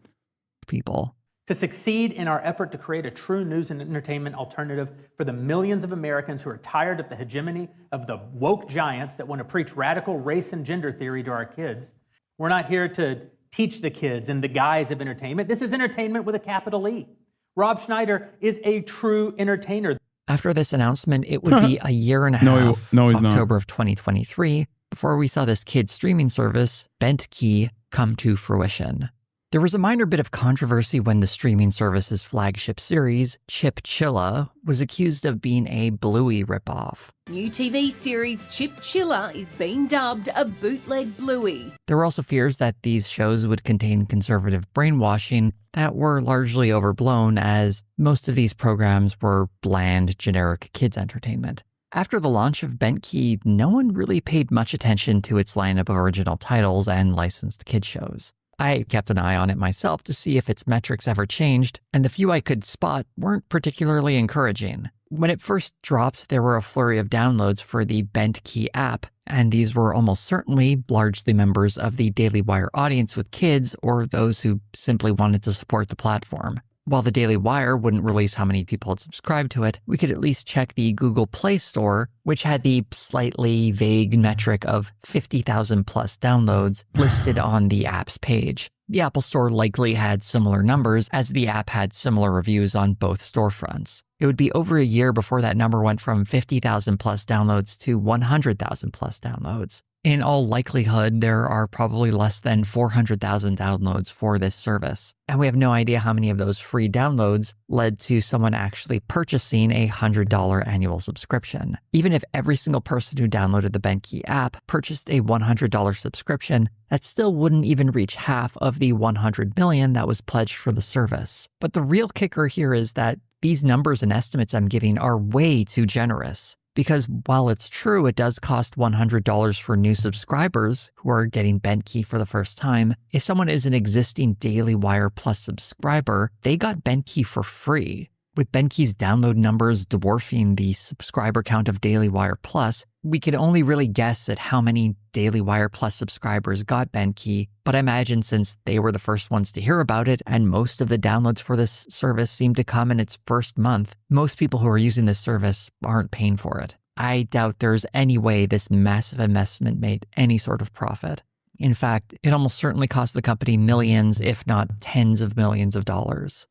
People. To succeed in our effort to create a true news and entertainment alternative for the millions of Americans who are tired of the hegemony of the woke giants that want to preach radical race and gender theory to our kids. We're not here to teach the kids in the guise of entertainment. This is entertainment with a capital E. Rob Schneider is a true entertainer. After this announcement, it would be a year and a half, no, he's October not. of 2023, before we saw this kids streaming service, Bent Key, come to fruition. There was a minor bit of controversy when the streaming service's flagship series, Chip Chilla, was accused of being a Bluey ripoff. New TV series Chip Chilla is being dubbed a bootleg Bluey. There were also fears that these shows would contain conservative brainwashing that were largely overblown, as most of these programs were bland, generic kids' entertainment. After the launch of Bent Key, no one really paid much attention to its lineup of original titles and licensed kid shows. I kept an eye on it myself to see if its metrics ever changed, and the few I could spot weren't particularly encouraging. When it first dropped, there were a flurry of downloads for the Bent Key app, and these were almost certainly largely members of the Daily Wire audience with kids or those who simply wanted to support the platform. While the Daily Wire wouldn't release how many people had subscribed to it, we could at least check the Google Play Store, which had the slightly vague metric of 50,000 plus downloads listed on the app's page. The Apple Store likely had similar numbers, as the app had similar reviews on both storefronts. It would be over a year before that number went from 50,000 plus downloads to 100,000 plus downloads. In all likelihood, there are probably less than 400,000 downloads for this service, and we have no idea how many of those free downloads led to someone actually purchasing a $100 annual subscription. Even if every single person who downloaded the BentKey app purchased a $100 subscription, that still wouldn't even reach half of the 100 million that was pledged for the service. But the real kicker here is that these numbers and estimates I'm giving are way too generous. Because while it's true it does cost $100 for new subscribers who are getting BentKey for the first time, if someone is an existing Daily Wire Plus subscriber, they got BentKey for free. With BentKey's download numbers dwarfing the subscriber count of Daily Wire Plus, we could only really guess at how many Daily Wire Plus subscribers got BentKey, but I imagine since they were the first ones to hear about it and most of the downloads for this service seem to come in its first month, most people who are using this service aren't paying for it. I doubt there's any way this massive investment made any sort of profit. In fact, it almost certainly cost the company millions, if not tens of millions of dollars.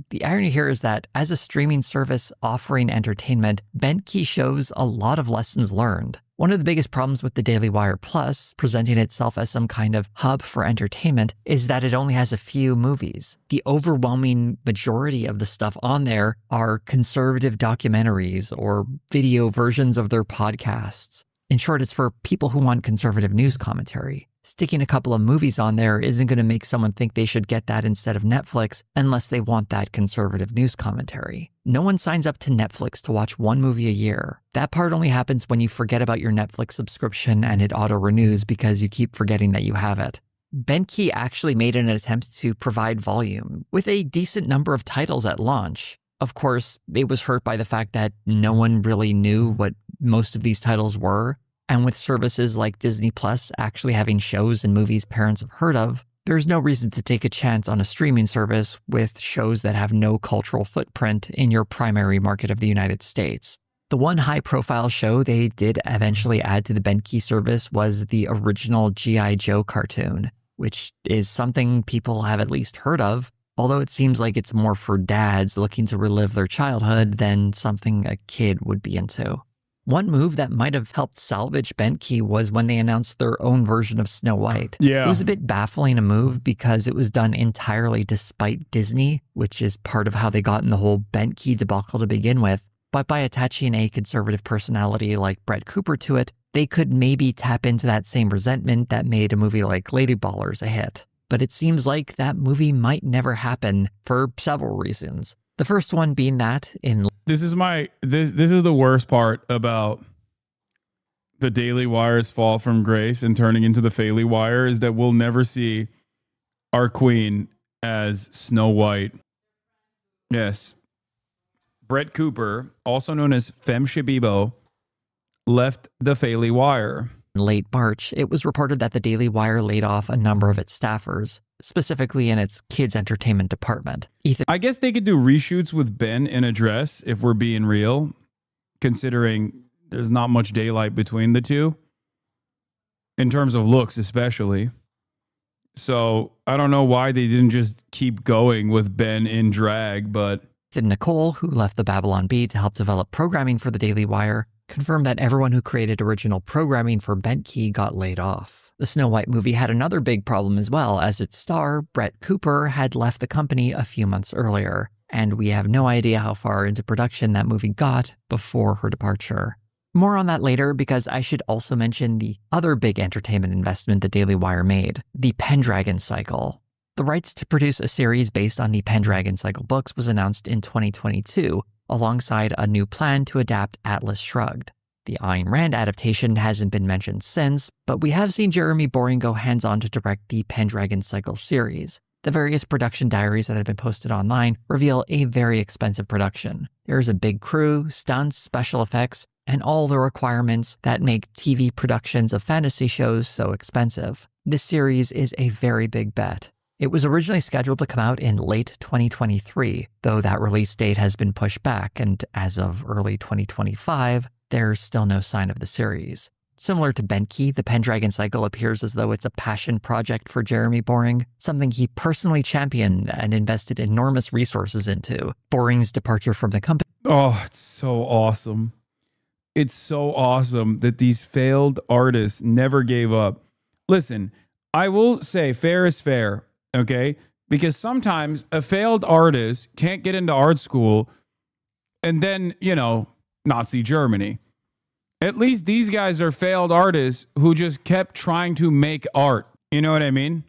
The irony here is that as a streaming service offering entertainment, BentKey shows a lot of lessons learned. One of the biggest problems with the Daily Wire Plus, presenting itself as some kind of hub for entertainment, is that it only has a few movies. The overwhelming majority of the stuff on there are conservative documentaries or video versions of their podcasts. In short, it's for people who want conservative news commentary. Sticking a couple of movies on there isn't going to make someone think they should get that instead of Netflix unless they want that conservative news commentary. No one signs up to Netflix to watch one movie a year. That part only happens when you forget about your Netflix subscription and it auto-renews because you keep forgetting that you have it. BentKey actually made an attempt to provide volume with a decent number of titles at launch. Of course, it was hurt by the fact that no one really knew what most of these titles were. And with services like Disney Plus actually having shows and movies parents have heard of, there's no reason to take a chance on a streaming service with shows that have no cultural footprint in your primary market of the United States. The one high-profile show they did eventually add to the BentKey service was the original G.I. Joe cartoon, which is something people have at least heard of, although it seems like it's more for dads looking to relive their childhood than something a kid would be into. One move that might have helped salvage BentKey was when they announced their own version of Snow White. Yeah. It was a bit baffling a move because it was done entirely despite Disney, which is part of how they got in the whole BentKey debacle to begin with. But by attaching a conservative personality like Brett Cooper to it, they could maybe tap into that same resentment that made a movie like Lady Ballers a hit. But it seems like that movie might never happen for several reasons. The first one being that in... This is the worst part about the Daily Wire's fall from grace and turning into the Faily Wire is that we'll never see our queen as Snow White. Yes. Brett Cooper, also known as Femme Shabibo, left the Faily Wire. In late March, it was reported that the Daily Wire laid off a number of its staffers, specifically in its kids' entertainment department. I guess they could do reshoots with Ben in a dress, if we're being real, considering there's not much daylight between the two, in terms of looks especially. So I don't know why they didn't just keep going with Ben in drag, but... Nicole, who left the Babylon Bee to help develop programming for the Daily Wire, confirmed that everyone who created original programming for BentKey got laid off. The Snow White movie had another big problem as well, as its star, Brett Cooper, had left the company a few months earlier, and we have no idea how far into production that movie got before her departure. More on that later, because I should also mention the other big entertainment investment the Daily Wire made, the Pendragon cycle. The rights to produce a series based on the Pendragon cycle books was announced in 2022, alongside a new plan to adapt Atlas Shrugged. The Ayn Rand adaptation hasn't been mentioned since, but we have seen Jeremy Boring go hands-on to direct the Pendragon Cycle series. The various production diaries that have been posted online reveal a very expensive production. There is a big crew, stunts, special effects, and all the requirements that make TV productions of fantasy shows so expensive. This series is a very big bet. It was originally scheduled to come out in late 2023, though that release date has been pushed back, and as of early 2025, there's still no sign of the series. Similar to Benki, the Pendragon Cycle appears as though it's a passion project for Jeremy Boring, something he personally championed and invested enormous resources into. Boring's departure from the company. Oh, it's so awesome. It's so awesome that these failed artists never gave up. Listen, I will say fair is fair, okay? Because sometimes a failed artist can't get into art school and then, you know, Nazi Germany. At least these guys are failed artists who just kept trying to make art. You know what I mean?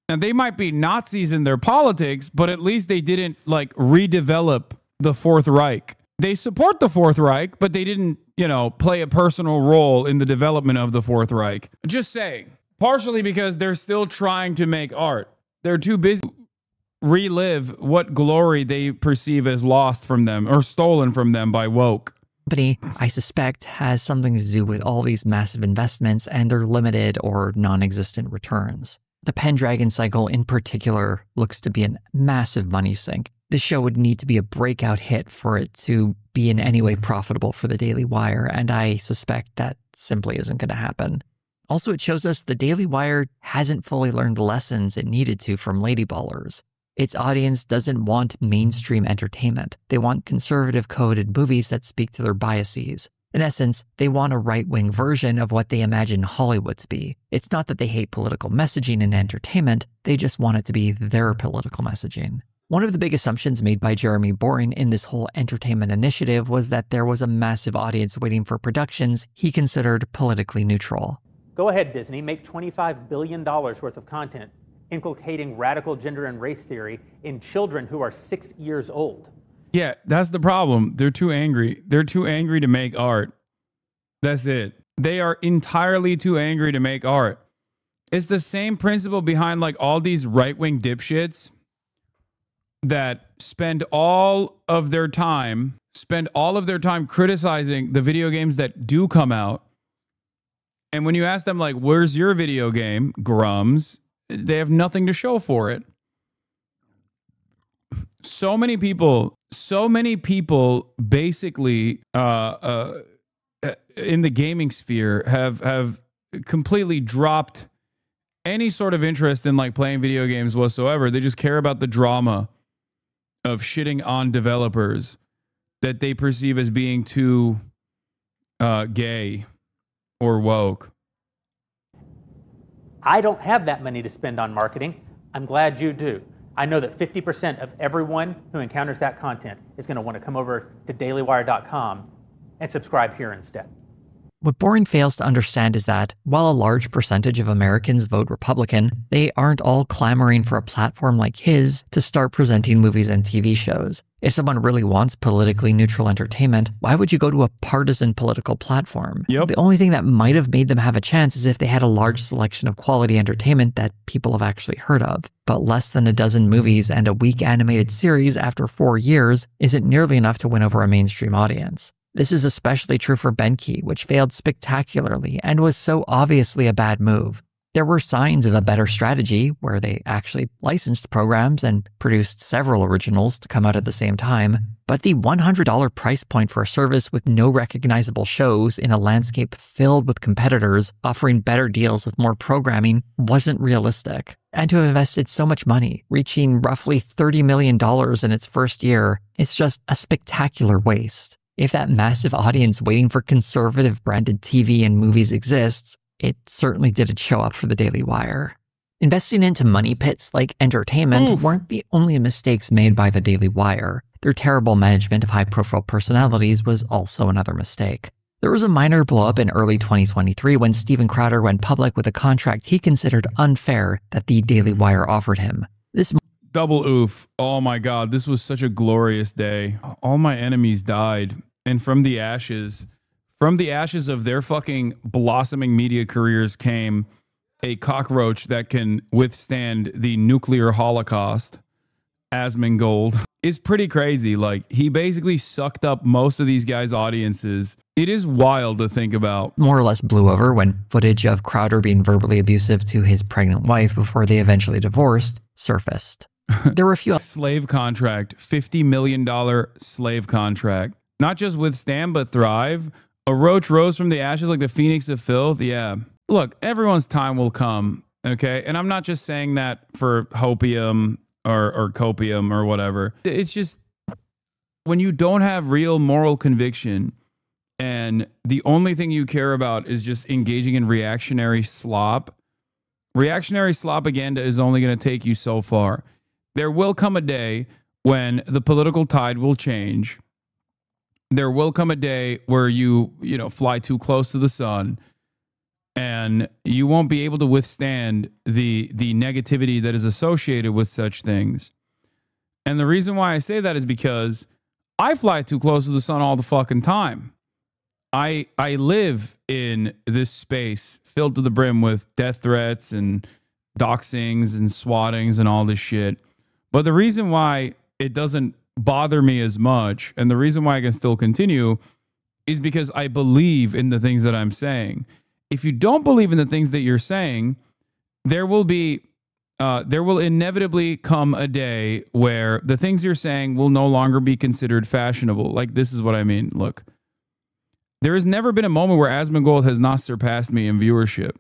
And they might be Nazis in their politics, but at least they didn't like redevelop the Fourth Reich. They support the Fourth Reich, but they didn't, you know, play a personal role in the development of the Fourth Reich. Just saying. Partially because they're still trying to make art. They're too busy to relive what glory they perceive as lost from them or stolen from them by woke. Company, I suspect, has something to do with all these massive investments and their limited or non-existent returns. The Pendragon Cycle in particular looks to be a massive money sink. This show would need to be a breakout hit for it to be in any way profitable for the Daily Wire, and I suspect that simply isn't going to happen. Also, it shows us the Daily Wire hasn't fully learned the lessons it needed to from Ladyballers. Its audience doesn't want mainstream entertainment. They want conservative coded movies that speak to their biases. In essence, they want a right-wing version of what they imagine Hollywood to be. It's not that they hate political messaging and entertainment, they just want it to be their political messaging. One of the big assumptions made by Jeremy Boring in this whole entertainment initiative was that there was a massive audience waiting for productions he considered politically neutral. Go ahead, Disney, make $25 billion worth of content inculcating radical gender and race theory in children who are 6 years old. Yeah, that's the problem. They're too angry. They're too angry to make art. That's it. They are entirely too angry to make art. It's the same principle behind like all these right-wing dipshits that spend all of their time criticizing the video games that do come out. And when you ask them like, where's your video game, Grums? They have nothing to show for it. So many people basically in the gaming sphere have completely dropped any sort of interest in like playing video games whatsoever. They just care about the drama of shitting on developers that they perceive as being too gay or woke. I don't have that money to spend on marketing. I'm glad you do. I know that 50% of everyone who encounters that content is going to want to come over to dailywire.com and subscribe here instead. What Boring fails to understand is that, while a large percentage of Americans vote Republican, they aren't all clamoring for a platform like his to start presenting movies and TV shows. If someone really wants politically neutral entertainment, why would you go to a partisan political platform? Yep. The only thing that might have made them have a chance is if they had a large selection of quality entertainment that people have actually heard of. But less than a dozen movies and a weak animated series after 4 years isn't nearly enough to win over a mainstream audience. This is especially true for Benki, which failed spectacularly and was so obviously a bad move. There were signs of a better strategy where they actually licensed programs and produced several originals to come out at the same time, but the $100 price point for a service with no recognizable shows in a landscape filled with competitors offering better deals with more programming wasn't realistic. And to have invested so much money, reaching roughly $30 million in its first year, is just a spectacular waste. If that massive audience waiting for conservative branded TV and movies exists, it certainly didn't show up for the Daily Wire. Investing into money pits like entertainment weren't the only mistakes made by the Daily Wire. Their terrible management of high-profile personalities was also another mistake. There was a minor blow-up in early 2023 when Steven Crowder went public with a contract he considered unfair that the Daily Wire offered him. This double oof. Oh my God, this was such a glorious day. All my enemies died. And from the ashes of their fucking blossoming media careers came a cockroach that can withstand the nuclear holocaust, Asmongold, is pretty crazy. Like, he basically sucked up most of these guys' audiences. It is wild to think about. More or less blew over when footage of Crowder being verbally abusive to his pregnant wife before they eventually divorced surfaced. There were a few slave contract, $50 million slave contract. Not just withstand, but thrive. A roach rose from the ashes like the phoenix of filth. Yeah. Look, everyone's time will come, okay? And I'm not just saying that for hopium or copium or whatever. It's just when you don't have real moral conviction and the only thing you care about is just engaging in reactionary slop propaganda is only going to take you so far. There will come a day when the political tide will change. There will come a day where you fly too close to the sun and you won't be able to withstand the negativity that is associated with such things. And the reason why I say that is because I fly too close to the sun all the fucking time. I live in this space filled to the brim with death threats and doxings and swattings and all this shit. But the reason why it doesn't bother me as much, and the reason why I can still continue, is because I believe in the things that I'm saying. If you don't believe in the things that you're saying, there will inevitably come a day where the things you're saying will no longer be considered fashionable. Like, this is what I mean. Look, there has never been a moment where Asmongold has not surpassed me in viewership.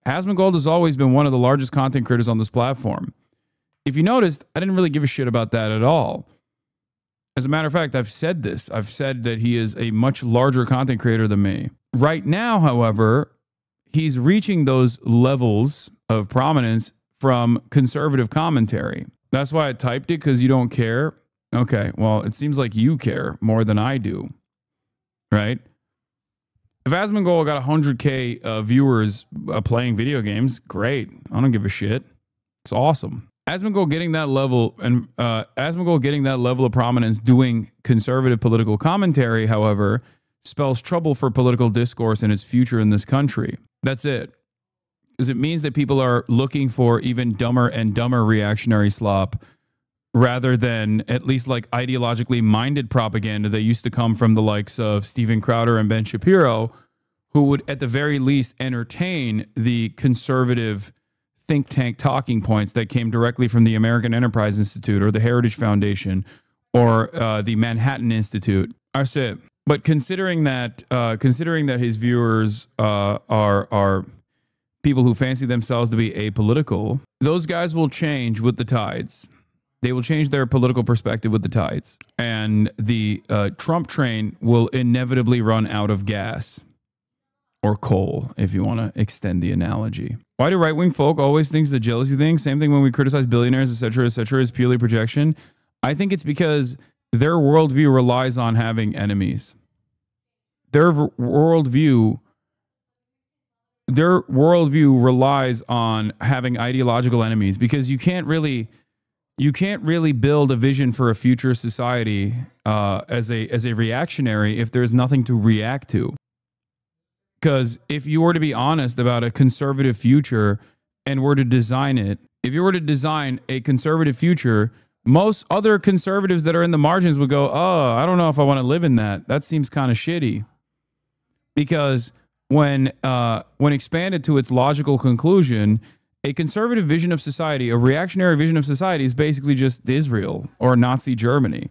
Asmongold has always been one of the largest content creators on this platform. If you noticed, I didn't really give a shit about that at all. As a matter of fact, I've said this. I've said that he is a much larger content creator than me. Right now, however, he's reaching those levels of prominence from conservative commentary. That's why I typed it, because you don't care. Okay, well, it seems like you care more than I do, right? If Asmongold got 100K viewers playing video games, great. I don't give a shit. It's awesome. Asmongold getting that level and Asmongold getting that level of prominence doing conservative political commentary, however, spells trouble for political discourse and its future in this country. That's it. Because it means that people are looking for even dumber and dumber reactionary slop rather than at least like ideologically minded propaganda that used to come from the likes of Steven Crowder and Ben Shapiro, who would at the very least entertain the conservative think tank talking points that came directly from the American Enterprise Institute or the Heritage Foundation or the Manhattan Institute. That's it. But considering that his viewers are people who fancy themselves to be apolitical, those guys will change with the tides. They will change their political perspective with the tides. And the Trump train will inevitably run out of gas. Or coal, if you want to extend the analogy. Why do right-wing folk always think the jealousy thing? Same thing when we criticize billionaires, etc., is purely projection. I think it's because their worldview relies on having enemies. Their worldview relies on having ideological enemies, because you can't really build a vision for a future society as a reactionary if there's nothing to react to. Because if you were to be honest about a conservative future and were to design it, if you were to design a conservative future, most other conservatives that are in the margins would go, oh, I don't know if I want to live in that. That seems kind of shitty. Because when expanded to its logical conclusion, a conservative vision of society, a reactionary vision of society, is basically just Israel or Nazi Germany.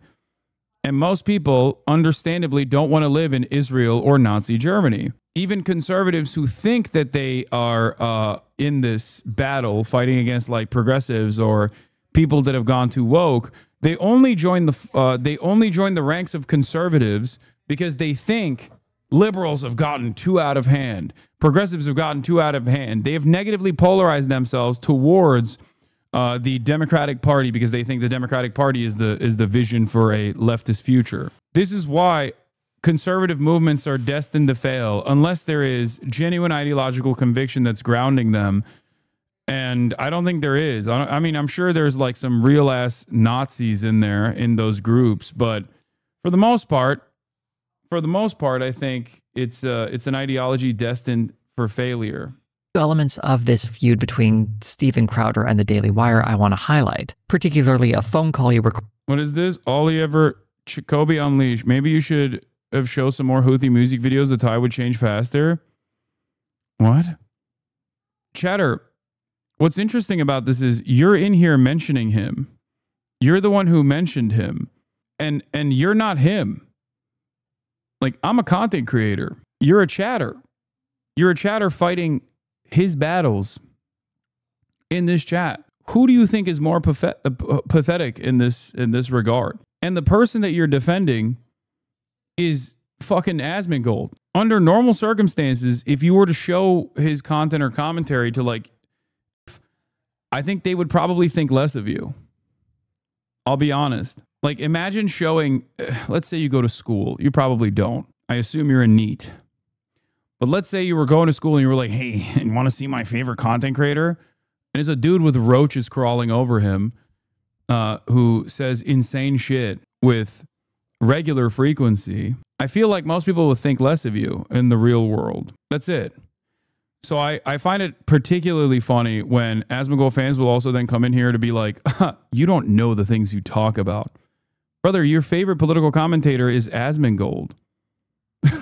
And most people, understandably, don't want to live in Israel or Nazi Germany. Even conservatives who think that they are in this battle fighting against like progressives or people that have gone too woke, they only join the ranks of conservatives because they think liberals have gotten too out of hand, progressives have gotten too out of hand. They have negatively polarized themselves towards the Democratic Party because they think the Democratic Party is the vision for a leftist future. This is why conservative movements are destined to fail unless there is genuine ideological conviction that's grounding them. And I don't think there is. I mean, I'm sure there's like some real ass Nazis in there in those groups, but for the most part, I think it's an ideology destined for failure. Elements of this feud between Steven Crowder and the Daily Wire I want to highlight, particularly a phone call you recorded. What is this? Ollie ever Kobe Unleashed. Maybe you should have shown some more Houthi music videos. The tide would change faster. What? Chatter, what's interesting about this is you're in here mentioning him. You're the one who mentioned him. And you're not him. Like, I'm a content creator. You're a chatter. You're a chatter fighting his battles in this chat. Who do you think is more pathetic in this regard? And the person that you're defending is fucking Asmongold. Under normal circumstances, if you were to show his content or commentary to, like, I think they would probably think less of you. I'll be honest. Like, imagine showing, let's say you go to school. You probably don't. I assume you're in NEAT. But let's say you were going to school and you were like, hey, you want to see my favorite content creator? And it's a dude with roaches crawling over him who says insane shit with regular frequency. I feel like most people will think less of you in the real world. That's it. So I find it particularly funny when Asmongold fans will also then come in here to be like, you don't know the things you talk about. Brother, your favorite political commentator is Asmongold.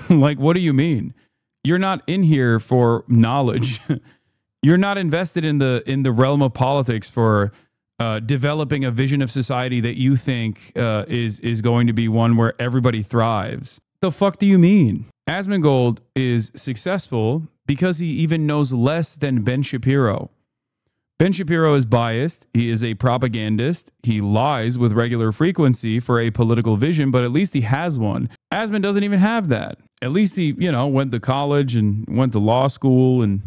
Like, what do you mean? You're not in here for knowledge. You're not invested in the realm of politics for developing a vision of society that you think is going to be one where everybody thrives. The fuck do you mean? Asmongold is successful because he even knows less than Ben Shapiro. Ben Shapiro is biased. He is a propagandist. He lies with regular frequency for a political vision, but at least he has one. Asmon doesn't even have that. At least he, went to college and went to law school and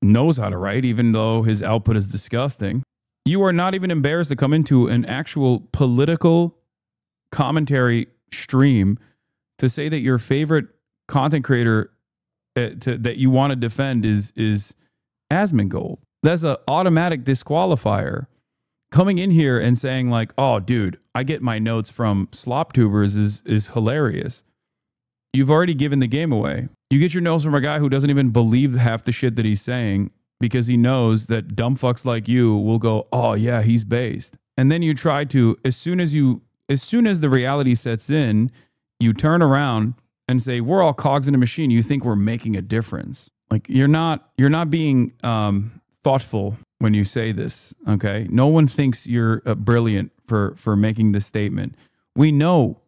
knows how to write, even though his output is disgusting. You are not even embarrassed to come into an actual political commentary stream to say that your favorite content creator that you want to defend is Asmongold. That's an automatic disqualifier. Coming in here and saying like, oh, dude, I get my notes from SlopTubers is hilarious. You've already given the game away. You get your notes from a guy who doesn't even believe half the shit that he's saying because he knows that dumb fucks like you will go, oh yeah, he's based. And then you try to, as soon as the reality sets in, you turn around and say, we're all cogs in a machine. You think we're making a difference. Like you're not being thoughtful when you say this, okay? No one thinks you're brilliant for making this statement. We know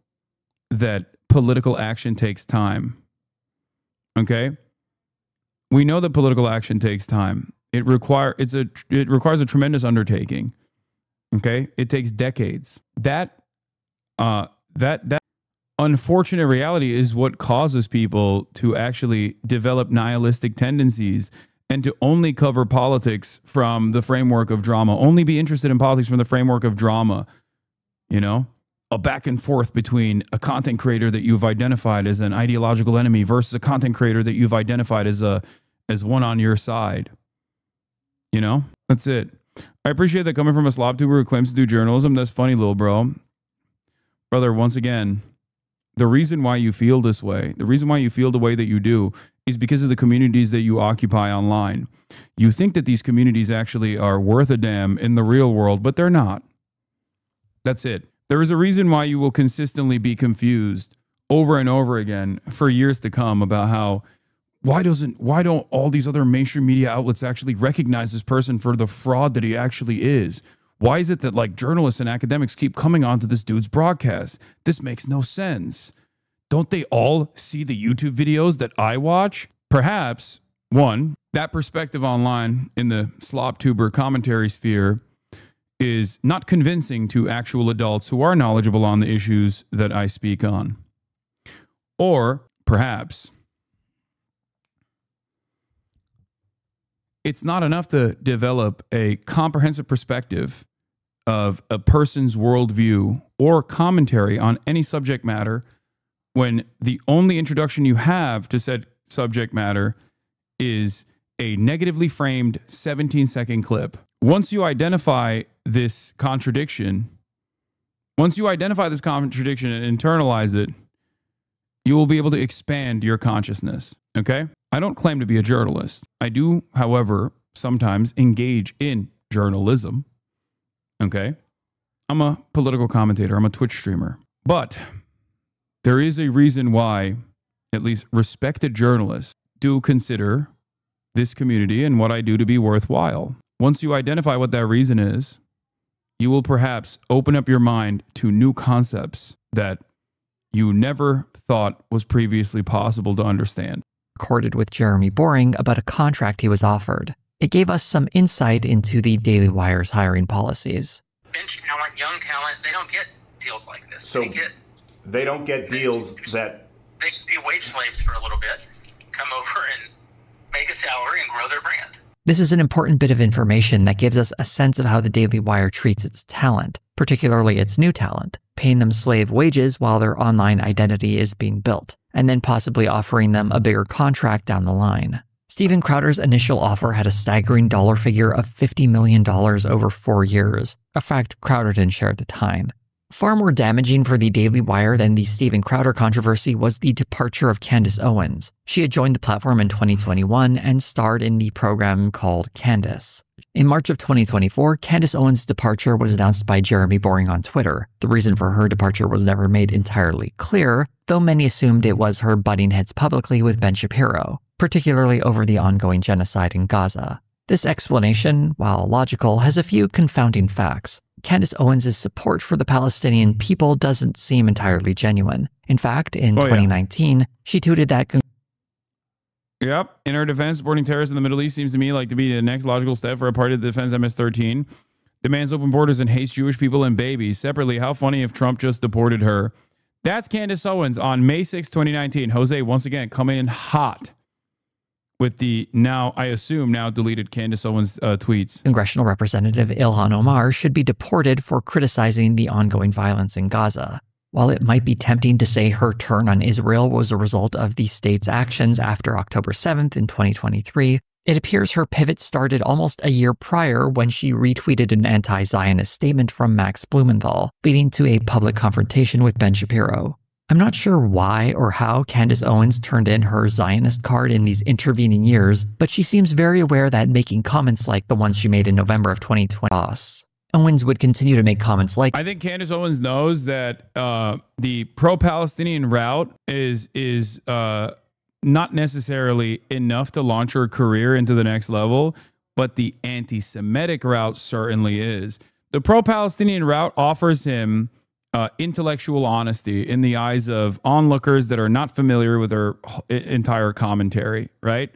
that political action takes time, okay? We know that political action takes time. It requires a tremendous undertaking, okay? It takes decades. That unfortunate reality is what causes people to actually develop nihilistic tendencies and to only cover politics from the framework of drama, only be interested in politics from the framework of drama, a back and forth between a content creator that you've identified as an ideological enemy versus a content creator that you've identified as one on your side. That's it. I appreciate that coming from a SlopTuber who claims to do journalism. That's funny, little bro. Brother, once again, the reason why you feel this way, the reason why you feel the way that you do is because of the communities that you occupy online. You think that these communities actually are worth a damn in the real world, but they're not. That's it. There is a reason why you will consistently be confused over and over again for years to come about how why don't all these other mainstream media outlets actually recognize this person for the fraud that he actually is? Why is it that like journalists and academics keep coming onto this dude's broadcast? This makes no sense. Don't they all see the YouTube videos that I watch? Perhaps, one, that perspective online in the SlopTuber commentary sphere is not convincing to actual adults who are knowledgeable on the issues that I speak on. Or perhaps it's not enough to develop a comprehensive perspective of a person's worldview or commentary on any subject matter when the only introduction you have to said subject matter is a negatively framed 17-second clip. Once you identify this contradiction and internalize it, you will be able to expand your consciousness. Okay? I don't claim to be a journalist. I do, however, sometimes engage in journalism. Okay? I'm a political commentator. I'm a Twitch streamer. But there is a reason why at least respected journalists do consider this community and what I do to be worthwhile. Once you identify what that reason is, you will perhaps open up your mind to new concepts that you never thought was previously possible to understand. Recorded with Jeremy Boring about a contract he was offered. It gave us some insight into the Daily Wire's hiring policies. Bench talent, young talent, they don't get deals like this. So they don't get deals that... They can be wage slaves for a little bit, come over and make a salary and grow their brand. This is an important bit of information that gives us a sense of how the Daily Wire treats its talent, particularly its new talent, paying them slave wages while their online identity is being built, and then possibly offering them a bigger contract down the line. Steven Crowder's initial offer had a staggering dollar figure of $50 million over 4 years, a fact Crowder didn't share at the time. Far more damaging for the Daily Wire than the Steven Crowder controversy was the departure of Candace Owens. She had joined the platform in 2021 and starred in the program called Candace. In March of 2024, Candace Owens' departure was announced by Jeremy Boring on Twitter. The reason for her departure was never made entirely clear, though many assumed it was her butting heads publicly with Ben Shapiro, particularly over the ongoing genocide in Gaza. This explanation, while logical, has a few confounding facts. Candace Owens' support for the Palestinian people doesn't seem entirely genuine. In fact, in 2019, she tweeted that... Yep. In her defense, supporting terrorists in the Middle East seems to me like to be the next logical step for a party that defends MS-13, demands open borders, and hates Jewish people and babies. Separately, how funny if Trump just deported her. That's Candace Owens on May 6, 2019. Jose, once again, coming in hot with the now, I assume, now deleted Candace Owens tweets. Congressional Representative Ilhan Omar should be deported for criticizing the ongoing violence in Gaza. While it might be tempting to say her turn on Israel was a result of the state's actions after October 7th in 2023, it appears her pivot started almost a year prior when she retweeted an anti-Zionist statement from Max Blumenthal, leading to a public confrontation with Ben Shapiro. I'm not sure why or how Candace Owens turned in her Zionist card in these intervening years, but she seems very aware that making comments like the ones she made in November of 2020, Owens would continue to make comments like... I think Candace Owens knows that the pro-Palestinian route is not necessarily enough to launch her career into the next level, but the anti-Semitic route certainly is. The pro-Palestinian route offers him intellectual honesty in the eyes of onlookers that are not familiar with her entire commentary, right?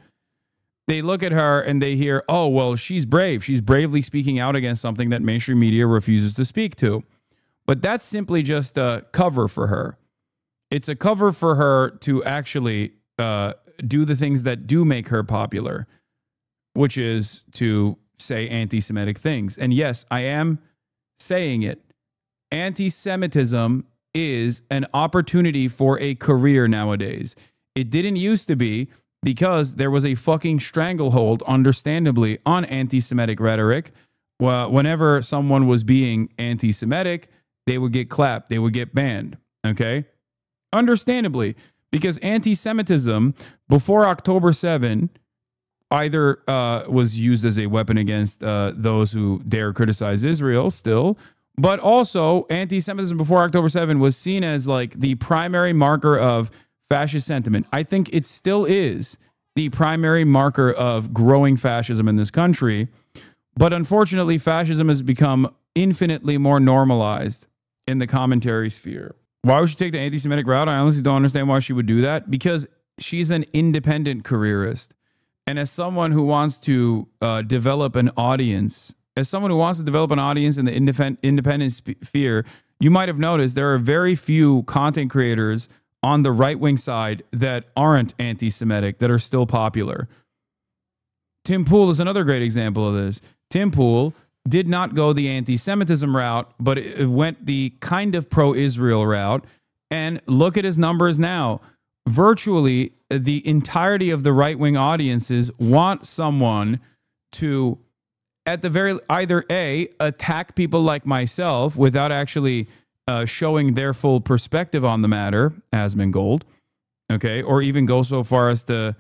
They look at her and they hear, oh, well, she's brave. She's bravely speaking out against something that mainstream media refuses to speak to. But that's simply just a cover for her. It's a cover for her to actually do the things that do make her popular, which is to say anti-Semitic things. And yes, I am saying it. Anti-Semitism is an opportunity for a career nowadays. It didn't used to be, because there was a fucking stranglehold, understandably, on anti-Semitic rhetoric. Well, whenever someone was being anti-Semitic, they would get clapped. They would get banned. Okay? Understandably, because anti-Semitism before October 7 either was used as a weapon against those who dare criticize Israel still, but also anti-Semitism before October 7 was seen as like the primary marker of fascist sentiment. I think it still is the primary marker of growing fascism in this country. But unfortunately, fascism has become infinitely more normalized in the commentary sphere. Why would she take the anti-Semitic route? I honestly don't understand why she would do that, because she's an independent careerist. And as someone who wants to develop an audience, in the independent sphere, you might have noticed there are very few content creators on the right-wing side that aren't anti-Semitic, that are still popular. Tim Pool is another great example of this. Tim Pool did not go the anti-Semitism route, but it went the kind of pro-Israel route. And look at his numbers now. Virtually the entirety of the right-wing audiences want someone to, at the very, either A, attack people like myself without actually showing their full perspective on the matter, Asmongold, okay, or even go so far as to,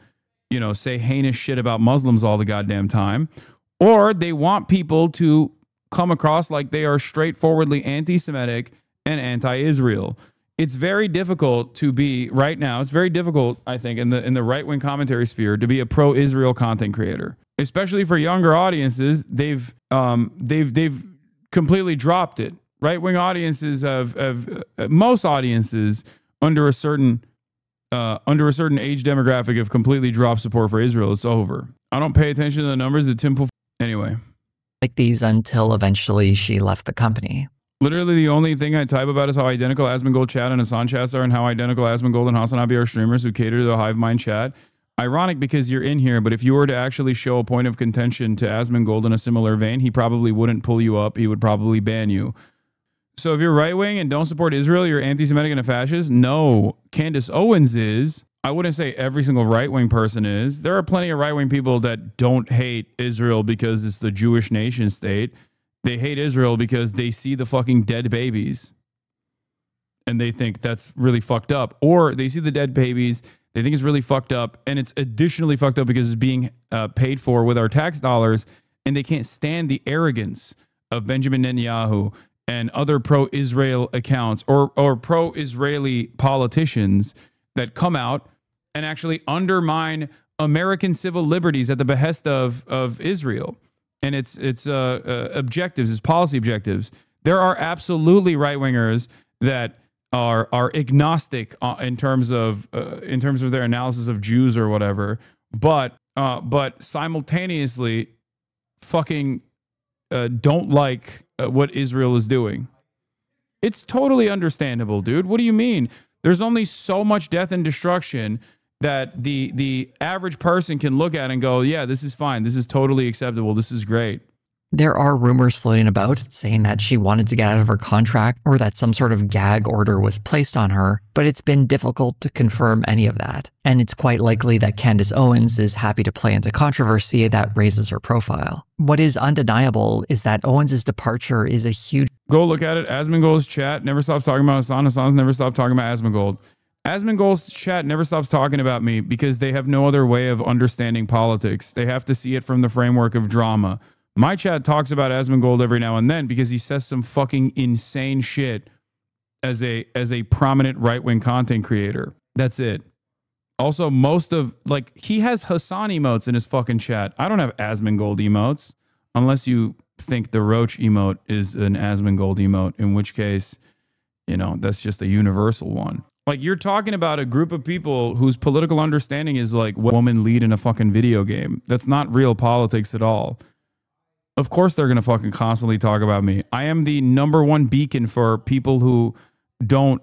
you know, say heinous shit about Muslims all the goddamn time, or they want people to come across like they are straightforwardly anti-Semitic and anti-Israel. It's very difficult to be right now. It's very difficult, I think, in the right-wing commentary sphere to be a pro-Israel content creator, especially for younger audiences. They've completely dropped it. Right-wing audiences have most audiences under a certain age demographic have completely dropped support for Israel. It's over. I don't pay attention to the numbers that Tim anyway. Like these until eventually she left the company. Literally the only thing I type about is how identical Asmongold chat and Hasan chats are, and how identical Asmongold and HasanAbi are streamers who cater to the hive mind chat. Ironic because you're in here, but if you were to actually show a point of contention to Asmongold in a similar vein, he probably wouldn't pull you up. He would probably ban you. So if you're right-wing and don't support Israel, you're anti-Semitic and a fascist? No. Candace Owens is. I wouldn't say every single right-wing person is. There are plenty of right-wing people that don't hate Israel because it's the Jewish nation state. They hate Israel because they see the fucking dead babies and they think that's really fucked up. Or they see the dead babies, they think it's really fucked up, and it's additionally fucked up because it's being paid for with our tax dollars, and they can't stand the arrogance of Benjamin Netanyahu and other pro-Israel accounts or pro-Israeli politicians that come out and actually undermine American civil liberties at the behest of Israel and its objectives, its policy objectives. There are absolutely right-wingers that are agnostic in terms of their analysis of Jews or whatever, but simultaneously fucking don't like what Israel is doing. It's totally understandable, dude. What do you mean? There's only so much death and destruction that the average person can look at and go, yeah, this is fine. This is totally acceptable. This is great. There are rumors floating about saying that she wanted to get out of her contract or that some sort of gag order was placed on her, but it's been difficult to confirm any of that. And it's quite likely that Candace Owens is happy to play into controversy that raises her profile. What is undeniable is that Owens' departure is a huge... Go look at it. Asmongold's chat never stops talking about Hasan. Hasan's never stopped talking about Asmongold. Asmongold's chat never stops talking about me because they have no other way of understanding politics. They have to see it from the framework of drama. My chat talks about Asmongold every now and then because he says some fucking insane shit as a prominent right-wing content creator. That's it. Also, most of, like, he has Hasan emotes in his fucking chat. I don't have Asmongold emotes unless you think the Roach emote is an Asmongold emote, in which case, you know, that's just a universal one. Like, you're talking about a group of people whose political understanding is like what women lead in a fucking video game. That's not real politics at all. Of course they're going to fucking constantly talk about me. I am the #1 beacon for people who don't...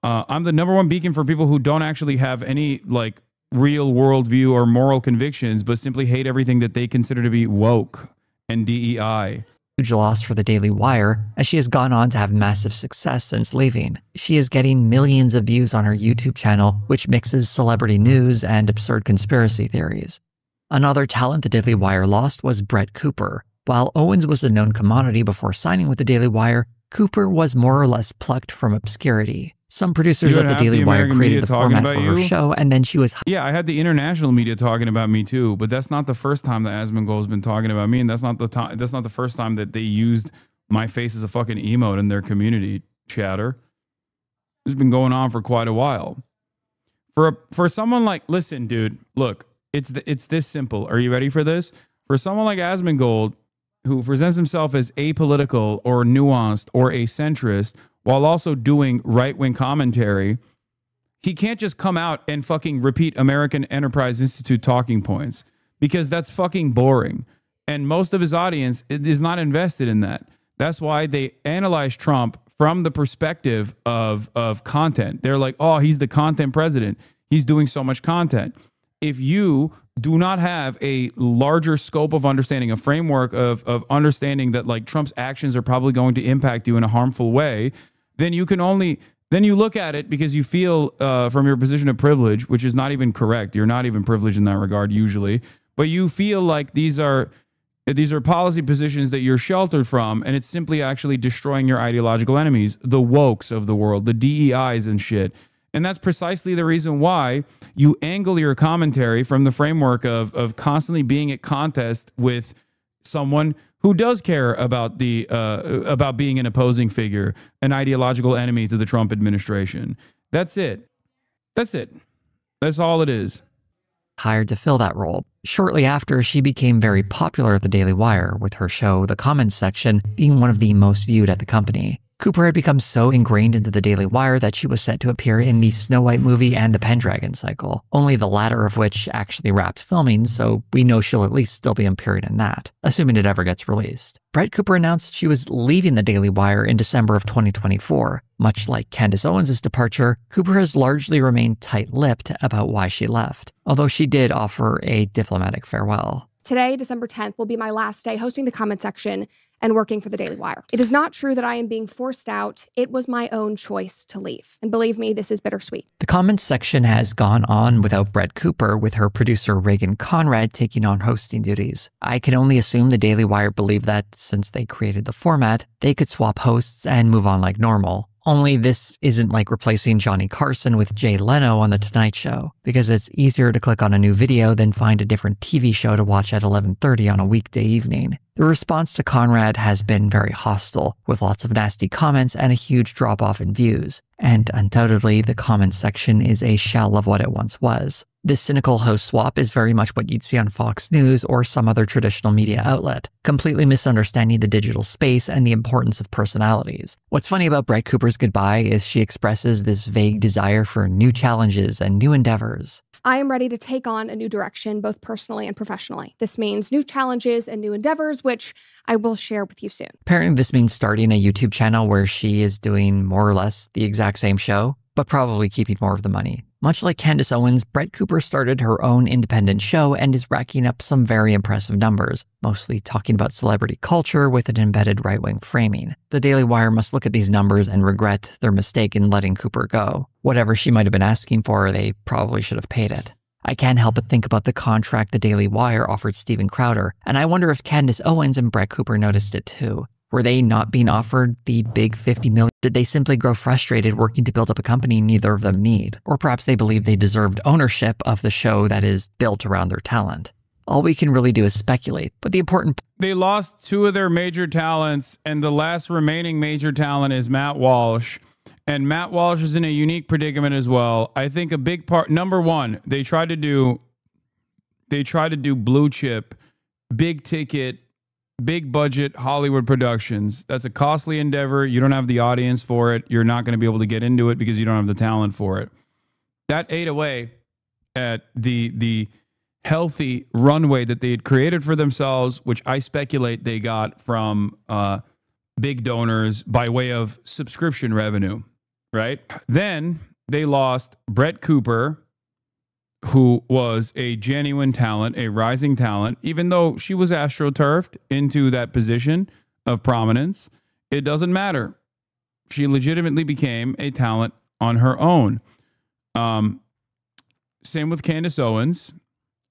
I'm the #1 beacon for people who don't actually have any, like, real worldview or moral convictions, but simply hate everything that they consider to be woke and DEI. Huge loss for the Daily Wire, as she has gone on to have massive success since leaving. She is getting millions of views on her YouTube channel, which mixes celebrity news and absurd conspiracy theories. Another talent the Daily Wire lost was Brett Cooper. While Owens was a known commodity before signing with the Daily Wire, Cooper was more or less plucked from obscurity. Some producers at the Daily Wire created the format for her show, and then she was... Yeah, I had the international media talking about me too, but that's not the first time that Asmongold's been talking about me, and that's not the first time that they used my face as a fucking emote in their community chatter. It's been going on for quite a while. For someone like... Listen, dude, look, it's this simple. Are you ready for this? For someone like Asmongold, who presents himself as apolitical or nuanced or a centrist, while also doing right-wing commentary, he can't just come out and fucking repeat American Enterprise Institute talking points, because that's fucking boring. And most of his audience is not invested in that. That's why they analyze Trump from the perspective of content. They're like, oh, he's the content president. He's doing so much content. If you do not have a larger scope of understanding, a framework of understanding that, like, Trump's actions are probably going to impact you in a harmful way, then you look at it because you feel from your position of privilege, which is not even correct. You're not even privileged in that regard usually, but you feel like these are policy positions that you're sheltered from, and it's simply actually destroying your ideological enemies, the wokes of the world, the DEIs and shit. And that's precisely the reason why you angle your commentary from the framework of constantly being at contest with someone who does care about about being an opposing figure, an ideological enemy to the Trump administration. That's it. That's it. That's all it is. Hired to fill that role. Shortly after, she became very popular at the Daily Wire, with her show, The Comments Section, being one of the most viewed at the company. Cooper had become so ingrained into the Daily Wire that she was set to appear in the Snow White movie and the Pendragon cycle, only the latter of which actually wrapped filming, so we know she'll at least still be appearing in that, assuming it ever gets released. Brett Cooper announced she was leaving the Daily Wire in December of 2024. Much like Candace Owens' departure, Cooper has largely remained tight-lipped about why she left, although she did offer a diplomatic farewell. Today, December 10th, will be my last day hosting the comment section and working for the Daily Wire. It is not true that I am being forced out. It was my own choice to leave. And believe me, this is bittersweet. The comments section has gone on without Brett Cooper, with her producer Reagan Conrad taking on hosting duties. I can only assume the Daily Wire believed that since they created the format, they could swap hosts and move on like normal. Only this isn't like replacing Johnny Carson with Jay Leno on The Tonight Show, because it's easier to click on a new video than find a different TV show to watch at 11:30 on a weekday evening. The response to Conrad has been very hostile, with lots of nasty comments and a huge drop-off in views. And undoubtedly, the comments section is a shell of what it once was. This cynical host swap is very much what you'd see on Fox News or some other traditional media outlet, completely misunderstanding the digital space and the importance of personalities. What's funny about Brett Cooper's goodbye is she expresses this vague desire for new challenges and new endeavors. I am ready to take on a new direction, both personally and professionally. This means new challenges and new endeavors, which I will share with you soon. Apparently, this means starting a YouTube channel where she is doing more or less the exact same show, but probably keeping more of the money. Much like Candace Owens, Brett Cooper started her own independent show and is racking up some very impressive numbers, mostly talking about celebrity culture with an embedded right-wing framing. The Daily Wire must look at these numbers and regret their mistake in letting Cooper go. Whatever she might have been asking for, they probably should have paid it. I can't help but think about the contract the Daily Wire offered Steven Crowder, and I wonder if Candace Owens and Brett Cooper noticed it too. Were they not being offered the big $50 million? Did they simply grow frustrated working to build up a company neither of them need? Or perhaps they believed they deserved ownership of the show that is built around their talent. All we can really do is speculate, but the important... They lost two of their major talents, and the last remaining major talent is Matt Walsh. And Matt Walsh is in a unique predicament as well. I think a big part... Number one, they tried to do blue chip, big ticket, big budget Hollywood productions. That's a costly endeavor. You don't have the audience for it. You're not going to be able to get into it because you don't have the talent for it. That ate away at the healthy runway that they had created for themselves, which I speculate they got from big donors by way of subscription revenue, right? Then they lost Brett Cooper, who was a genuine talent, a rising talent, even though she was astroturfed into that position of prominence. It doesn't matter. She legitimately became a talent on her own. Same with Candace Owens.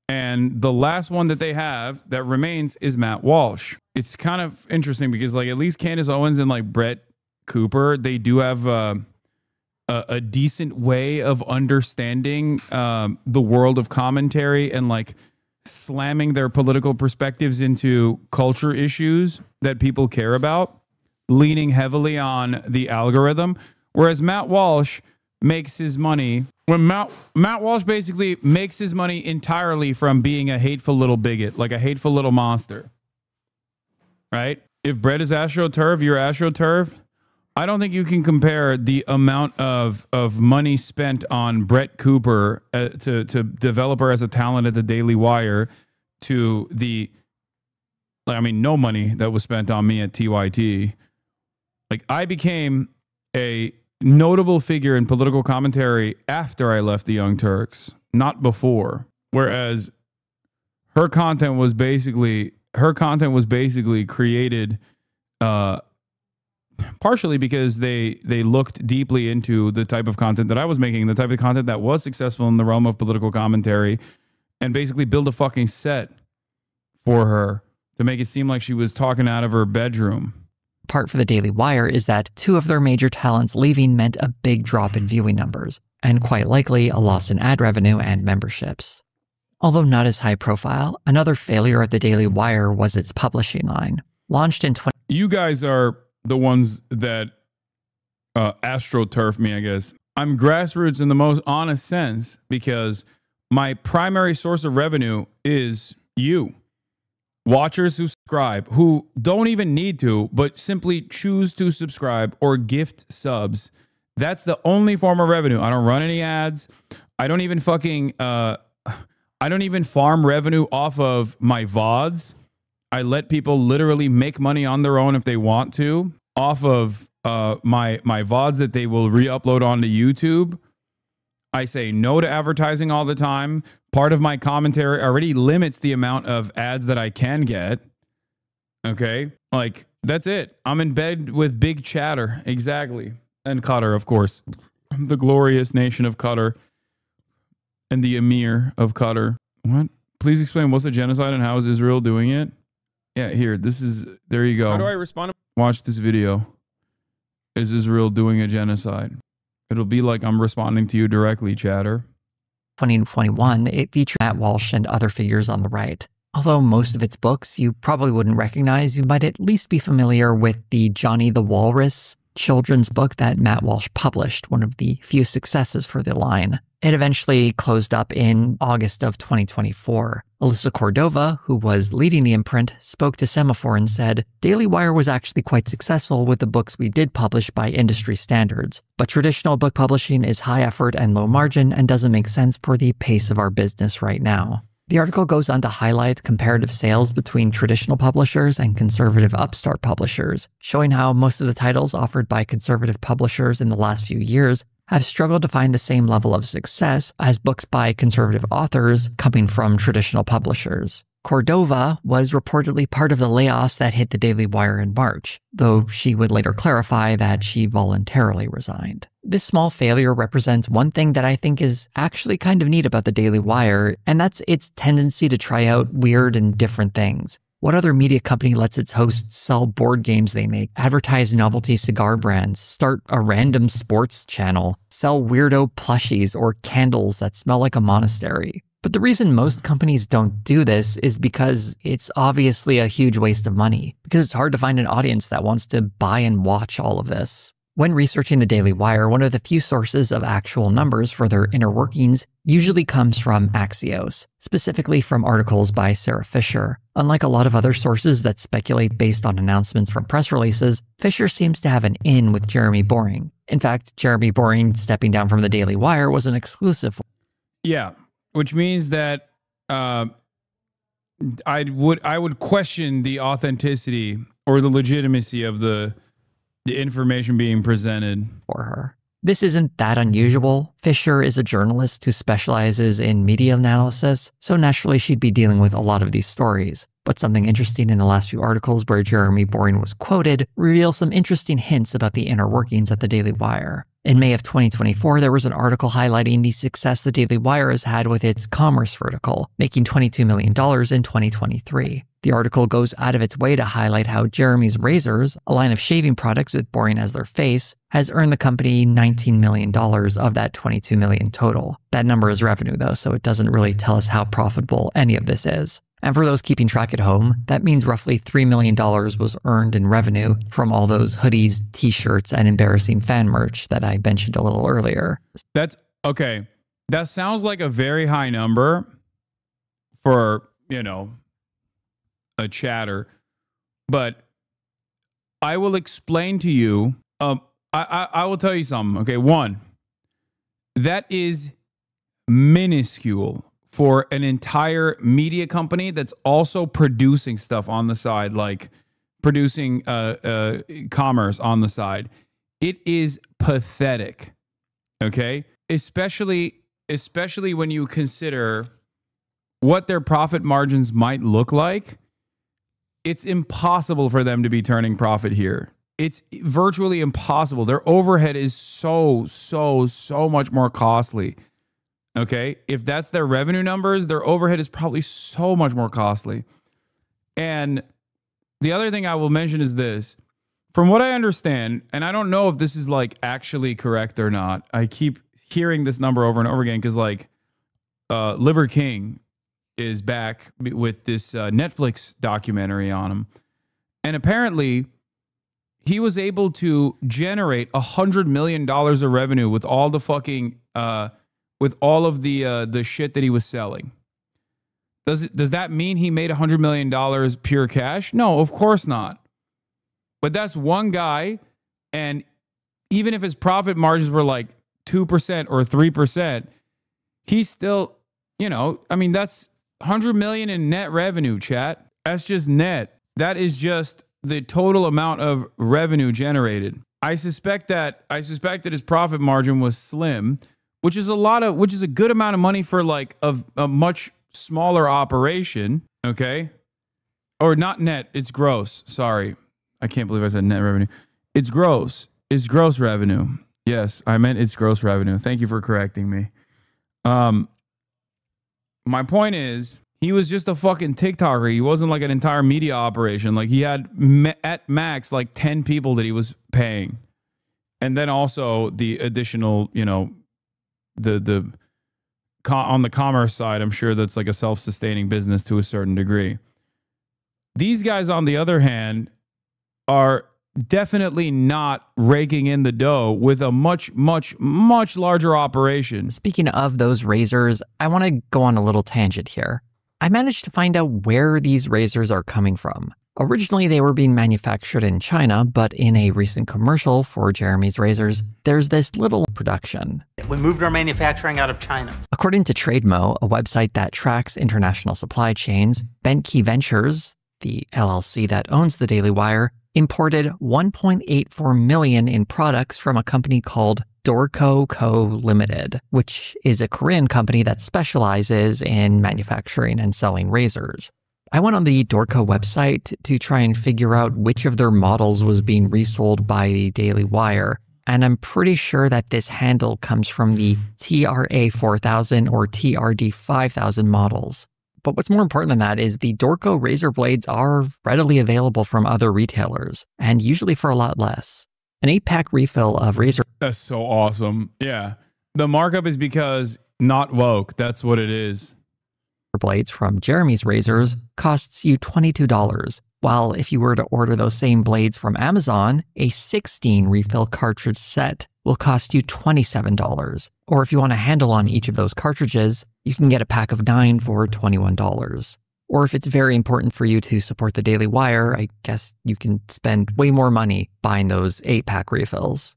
And the last one that they have that remains is Matt Walsh. It's kind of interesting because, like, at least Candace Owens and like Brett Cooper, they do have a decent way of understanding the world of commentary and like slamming their political perspectives into culture issues that people care about, leaning heavily on the algorithm. Whereas Matt Walsh makes his money when Matt Walsh basically makes his money entirely from being a hateful little bigot, like a hateful little monster, right? If Brett is AstroTurf, you're AstroTurf. I don't think you can compare the amount of money spent on Brett Cooper to develop her as a talent at the Daily Wire to the, I mean, no money that was spent on me at TYT. Like, I became a notable figure in political commentary after I left the Young Turks, not before. Whereas her content was basically created partially because they looked deeply into the type of content that I was making, the type of content that was successful in the realm of political commentary, and basically build a fucking set for her to make it seem like she was talking out of her bedroom. Part for the Daily Wire is that two of their major talents leaving meant a big drop in viewing numbers. and quite likely a loss in ad revenue and memberships. Although not as high profile, another failure at the Daily Wire was its publishing line. Launched in You guys are the ones that astroturf me, I guess. I'm grassroots in the most honest sense because my primary source of revenue is you. Watchers who subscribe, who don't even need to, but simply choose to subscribe or gift subs. That's the only form of revenue. I don't run any ads. I don't even fucking, I don't even farm revenue off of my VODs. I let people literally make money on their own if they want to, off of my VODs that they will re-upload onto YouTube. I say no to advertising all the time. Part of my commentary already limits the amount of ads that I can get. Okay? Like, that's it. I'm in bed with big chatter. Exactly. And Qatar, of course. The glorious nation of Qatar. And the emir of Qatar. What? Please explain what's a genocide and how is Israel doing it? Yeah, here. This is... There you go. How do I respond? Watch this video. Is Israel doing a genocide? It'll be like I'm responding to you directly, chatter. 2021, it featured Matt Walsh and other figures on the right. Although most of its books you probably wouldn't recognize, you might at least be familiar with the Johnny the Walrus children's book that Matt Walsh published, one of the few successes for the line. It eventually closed up in August of 2024. Alyssa Cordova, who was leading the imprint, spoke to Semaphore and said, Daily Wire was actually quite successful with the books we did publish by industry standards, but traditional book publishing is high effort and low margin and doesn't make sense for the pace of our business right now. The article goes on to highlight comparative sales between traditional publishers and conservative upstart publishers, showing how most of the titles offered by conservative publishers in the last few years have struggled to find the same level of success as books by conservative authors coming from traditional publishers. Cordova was reportedly part of the layoffs that hit the Daily Wire in March, though she would later clarify that she voluntarily resigned. This small failure represents one thing that I think is actually kind of neat about the Daily Wire, and that's its tendency to try out weird and different things. What other media company lets its hosts sell board games they make, advertise novelty cigar brands, start a random sports channel, sell weirdo plushies or candles that smell like a monastery? But the reason most companies don't do this is because it's obviously a huge waste of money, because it's hard to find an audience that wants to buy and watch all of this. When researching the Daily Wire, one of the few sources of actual numbers for their inner workings usually comes from Axios, specifically from articles by Sarah Fisher. Unlike a lot of other sources that speculate based on announcements from press releases, Fisher seems to have an in with Jeremy Boring. In fact, Jeremy Boring stepping down from the Daily Wire was an exclusive. Yeah, which means that I would question the authenticity or the legitimacy of the information being presented for her. This isn't that unusual. Fisher is a journalist who specializes in media analysis, so naturally she'd be dealing with a lot of these stories. But something interesting in the last few articles where Jeremy Boring was quoted reveals some interesting hints about the inner workings at the Daily Wire. In May of 2024, there was an article highlighting the success the Daily Wire has had with its commerce vertical, making $22 million in 2023. The article goes out of its way to highlight how Jeremy's Razors, a line of shaving products with Boring as their face, has earned the company $19 million of that $22 million total. That number is revenue though, so it doesn't really tell us how profitable any of this is. And for those keeping track at home, that means roughly $3 million was earned in revenue from all those hoodies, t-shirts, and embarrassing fan merch that I mentioned a little earlier. That's okay. That sounds like a very high number for, you know, a chatter, but I will explain to you. I will tell you something. Okay, one, that is minuscule for an entire media company that's also producing stuff on the side, like producing commerce on the side. It is pathetic. Okay, especially when you consider what their profit margins might look like. It's impossible for them to be turning profit here. It's virtually impossible. Their overhead is so much more costly. Okay? If that's their revenue numbers, their overhead is probably so much more costly. And the other thing I will mention is this. From what I understand, and I don't know if this is like actually correct or not, I keep hearing this number over and over again because like Liver King is back with this Netflix documentary on him. And apparently he was able to generate $100 million of revenue with all the fucking, with all of the shit that he was selling. Does that mean he made $100 million pure cash? No, of course not. But that's one guy. And even if his profit margins were like 2% or 3%, he's still, you know, I mean, that's $100 million in net revenue, chat. That's just net. That is just the total amount of revenue generated. I suspect that his profit margin was slim, which is a good amount of money for like a much smaller operation. Okay. Or not net. It's gross. Sorry. I can't believe I said net revenue. It's gross. It's gross revenue. Yes, I meant it's gross revenue. Thank you for correcting me. My point is, he was just a fucking TikToker. He wasn't like an entire media operation. Like he had at max like 10 people that he was paying. And then also the additional, you know, on the commerce side, I'm sure that's like a self-sustaining business to a certain degree. These guys, on the other hand, are definitely not raking in the dough with a much, much, much larger operation. Speaking of those razors, I want to go on a little tangent here. I managed to find out where these razors are coming from. Originally, they were being manufactured in China, but in a recent commercial for Jeremy's razors, there's this little production. We moved our manufacturing out of China. According to TradeMo, a website that tracks international supply chains, Bentkey Ventures, the LLC that owns the Daily Wire, imported $1.84 million in products from a company called Dorco Co. Limited, which is a Korean company that specializes in manufacturing and selling razors. I went on the Dorco website to try and figure out which of their models was being resold by the Daily Wire, and I'm pretty sure that this handle comes from the TRA 4000 or TRD 5000 models. But what's more important than that is the Dorco razor blades are readily available from other retailers, and usually for a lot less. An 8-pack refill of razor... That's so awesome. Yeah. The markup is because not woke. That's what it is. ...blades from Jeremy's razors costs you $22, while if you were to order those same blades from Amazon, a 16 refill cartridge set will cost you $27. Or if you want a handle on each of those cartridges, you can get a pack of 9 for $21. Or if it's very important for you to support the Daily Wire, I guess you can spend way more money buying those 8-pack refills.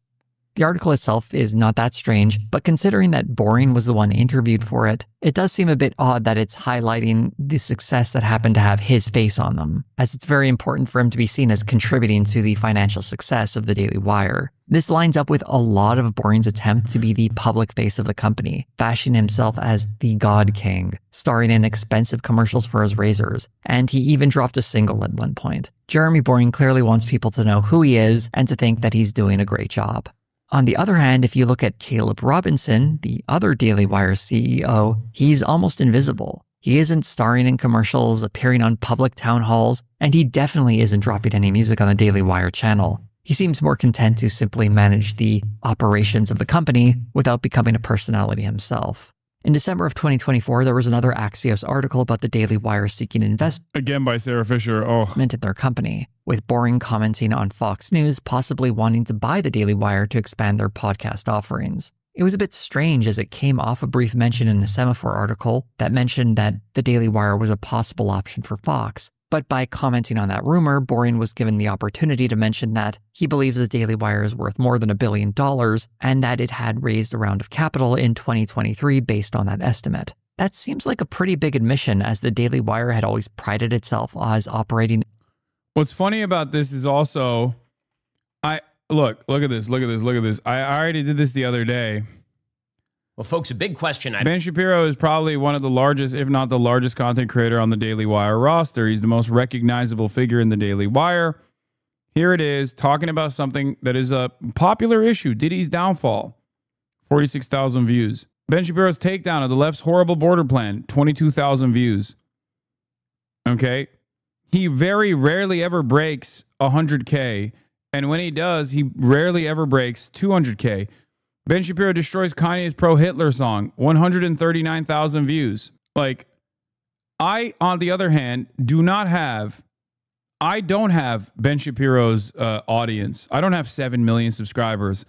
The article itself is not that strange, but considering that Boring was the one interviewed for it, it does seem a bit odd that it's highlighting the success that happened to have his face on them, as it's very important for him to be seen as contributing to the financial success of the Daily Wire. This lines up with a lot of Boring's attempt to be the public face of the company, fashioning himself as the God King, starring in expensive commercials for his razors, and he even dropped a single at one point. Jeremy Boring clearly wants people to know who he is and to think that he's doing a great job. On the other hand, if you look at Caleb Robinson, the other Daily Wire CEO, he's almost invisible. He isn't starring in commercials, appearing on public town halls, and he definitely isn't dropping any music on the Daily Wire channel. He seems more content to simply manage the operations of the company without becoming a personality himself. In December of 2024, there was another Axios article about the Daily Wire seeking investment. Again by Sarah Fisher. Oh. In their company, with Boring commenting on Fox News possibly wanting to buy the Daily Wire to expand their podcast offerings. It was a bit strange as it came off a brief mention in a Semaphore article that mentioned that the Daily Wire was a possible option for Fox. But by commenting on that rumor, Boring was given the opportunity to mention that he believes the Daily Wire is worth more than $1 billion and that it had raised a round of capital in 2023 based on that estimate. That seems like a pretty big admission, as the Daily Wire had always prided itself as operating. What's funny about this is also, look at this. I already did this the other day. Well, folks, a big question. Ben Shapiro is probably one of the largest, if not the largest content creator on the Daily Wire roster. He's the most recognizable figure in the Daily Wire. Here it is, talking about something that is a popular issue, Diddy's downfall. 46,000 views. Ben Shapiro's takedown of the left's horrible border plan, 22,000 views. Okay? He very rarely ever breaks 100K. And when he does, he rarely ever breaks 200K. Ben Shapiro destroys Kanye's pro-Hitler song. 139,000 views. Like, I, on the other hand, I don't have Ben Shapiro's audience. I don't have 7 million subscribers.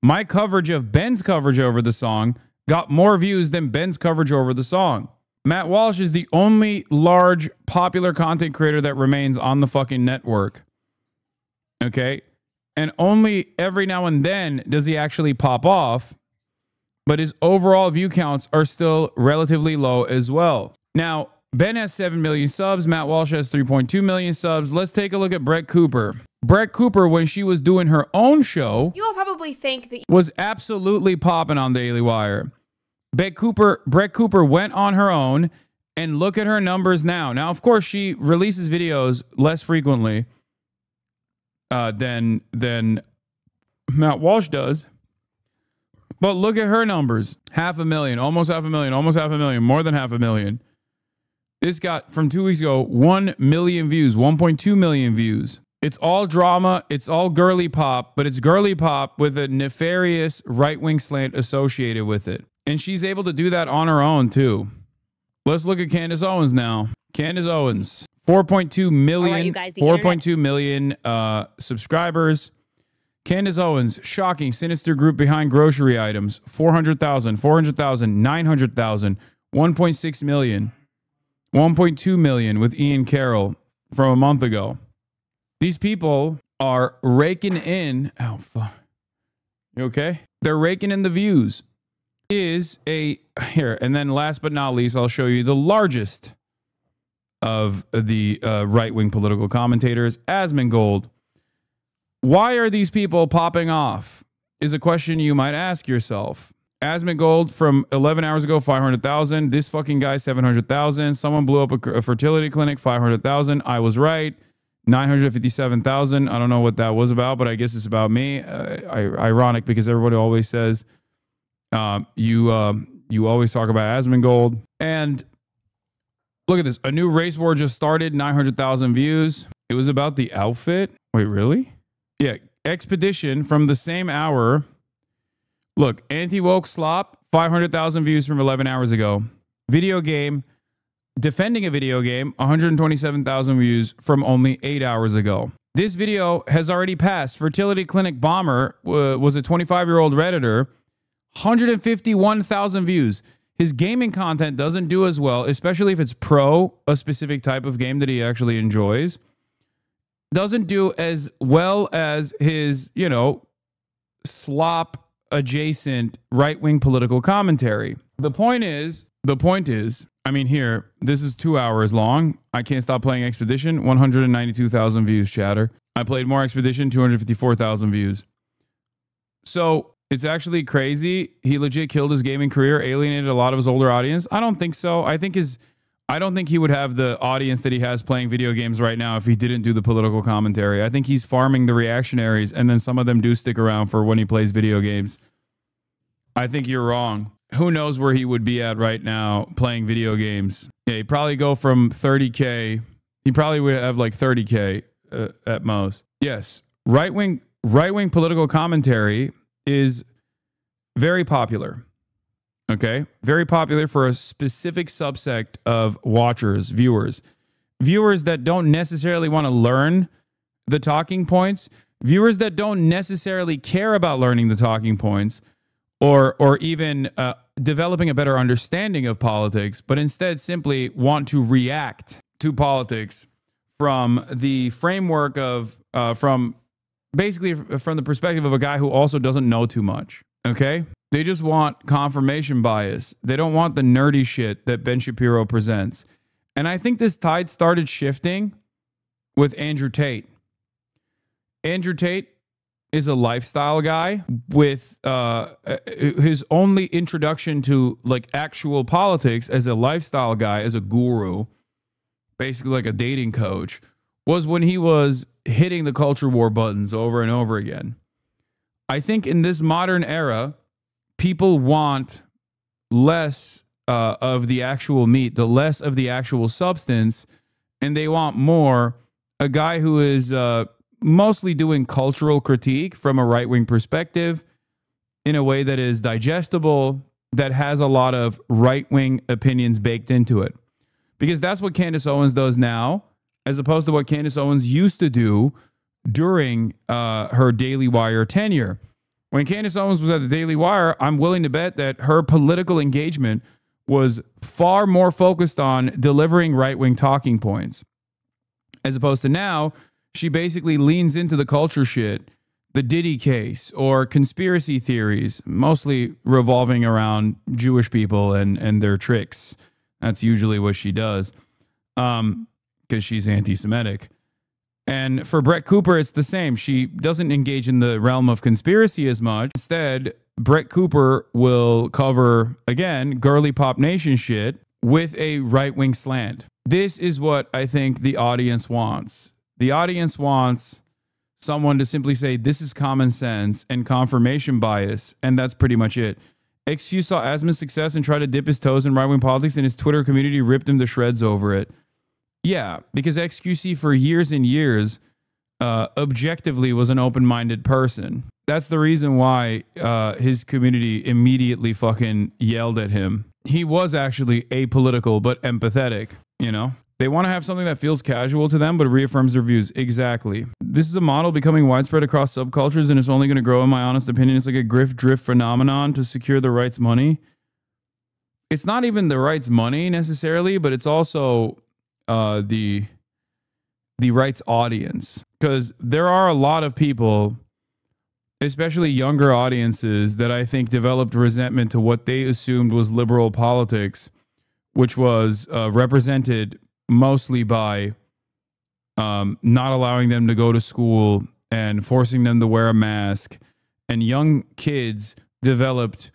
My coverage of Ben's coverage over the song got more views than Ben's coverage over the song. Matt Walsh is the only large popular content creator that remains on the fucking network. Okay? And only every now and then does he actually pop off, but his overall view counts are still relatively low as well. Now, Ben has 7 million subs. Matt Walsh has 3.2 million subs. Let's take a look at Brett Cooper. Brett Cooper, when she was doing her own show, You all probably think that was absolutely popping on Daily Wire. Brett Cooper went on her own, and look at her numbers now. Now, of course, she releases videos less frequently than Matt Walsh does. But look at her numbers. 500,000, almost 500,000, almost 500,000, more than 500,000. This got, from 2 weeks ago, 1 million views, 1.2 million views. It's all drama. It's all girly pop, but it's girly pop with a nefarious right-wing slant associated with it. And she's able to do that on her own, too. Let's look at Candace Owens now. Candace Owens, 4.2 million, 4.2 million subscribers. Candace Owens, shocking, sinister group behind grocery items. 400,000, 400,000, 900,000, 1.6 million, 1.2 million with Ian Carroll from a month ago. These people are raking in. Oh, fuck. You okay? They're raking in the views. Here, and then last but not least, I'll show you the largest of the right-wing political commentators, Asmongold. Why are these people popping off is a question you might ask yourself. Asmongold from 11 hours ago, 500,000. This fucking guy, 700,000. Someone blew up a fertility clinic, 500,000. I was right. 957,000. I don't know what that was about, but I guess it's about me. Ironic because everybody always says you always talk about Asmongold. And look at this. A new race war just started. 900,000 views. It was about the outfit. Wait, really? Yeah. Expedition from the same hour. Look, anti-woke slop, 500,000 views from 11 hours ago. Video game, defending a video game, 127,000 views from only 8 hours ago. This video has already passed. Fertility clinic bomber was a 25-year-old Redditor, 151,000 views. His gaming content doesn't do as well, especially if it's pro, a specific type of game that he actually enjoys. Doesn't do as well as his, slop adjacent right-wing political commentary. The point is, I mean, here, this is 2 hours long. I can't stop playing Expedition, 192,000 views, chatter. I played more Expedition, 254,000 views. So it's actually crazy. He legit killed his gaming career, alienated a lot of his older audience. I don't think so. I don't think he would have the audience that he has playing video games right now if he didn't do the political commentary. I think he's farming the reactionaries, and then some of them do stick around for when he plays video games. I think you're wrong. Who knows where he would be at right now playing video games? Yeah, he'd probably go from 30K. He probably would have like 30K at most. Yes, right-wing political commentary is very popular. Okay, very popular for a specific subsect of watchers, viewers that don't necessarily want to learn the talking points, viewers that don't necessarily care about learning the talking points, or even developing a better understanding of politics, but instead simply want to react to politics from the framework of from the perspective of a guy who also doesn't know too much. Okay. They just want confirmation bias. They don't want the nerdy shit that Ben Shapiro presents. And I think this tide started shifting with Andrew Tate. Andrew Tate is a lifestyle guy with his only introduction to like actual politics as a lifestyle guy, as a guru, basically like a dating coach, was when he was hitting the culture war buttons over and over again. I think in this modern era, people want less of the actual meat, the less of the actual substance, and they want more a guy who is mostly doing cultural critique from a right-wing perspective in a way that is digestible, that has a lot of right-wing opinions baked into it. Because that's what Candace Owens does now, as opposed to what Candace Owens used to do during her Daily Wire tenure. When Candace Owens was at the Daily Wire, I'm willing to bet that her political engagement was far more focused on delivering right-wing talking points. As opposed to now, she basically leans into the culture shit, the Diddy case, or conspiracy theories, mostly revolving around Jewish people and their tricks. That's usually what she does, because she's anti-Semitic. And for Brett Cooper, it's the same. She doesn't engage in the realm of conspiracy as much. Instead, Brett Cooper will cover, again, girly pop nation shit with a right-wing slant. This is what I think the audience wants. The audience wants someone to simply say, this is common sense and confirmation bias, and that's pretty much it. XQ saw Asman's success and tried to dip his toes in right-wing politics, and his Twitter community ripped him to shreds over it. Yeah, because XQC for years and years objectively was an open-minded person. That's the reason why his community immediately fucking yelled at him. He was actually apolitical but empathetic, you know? They want to have something that feels casual to them but reaffirms their views. Exactly. This is a model becoming widespread across subcultures, and it's only going to grow, in my honest opinion. It's like a grift-drift phenomenon to secure the right's money. It's not even the right's money necessarily, but it's also the right's audience. Because there are a lot of people, especially younger audiences, that I think developed resentment to what they assumed was liberal politics, which was represented mostly by not allowing them to go to school and forcing them to wear a mask. And young kids developed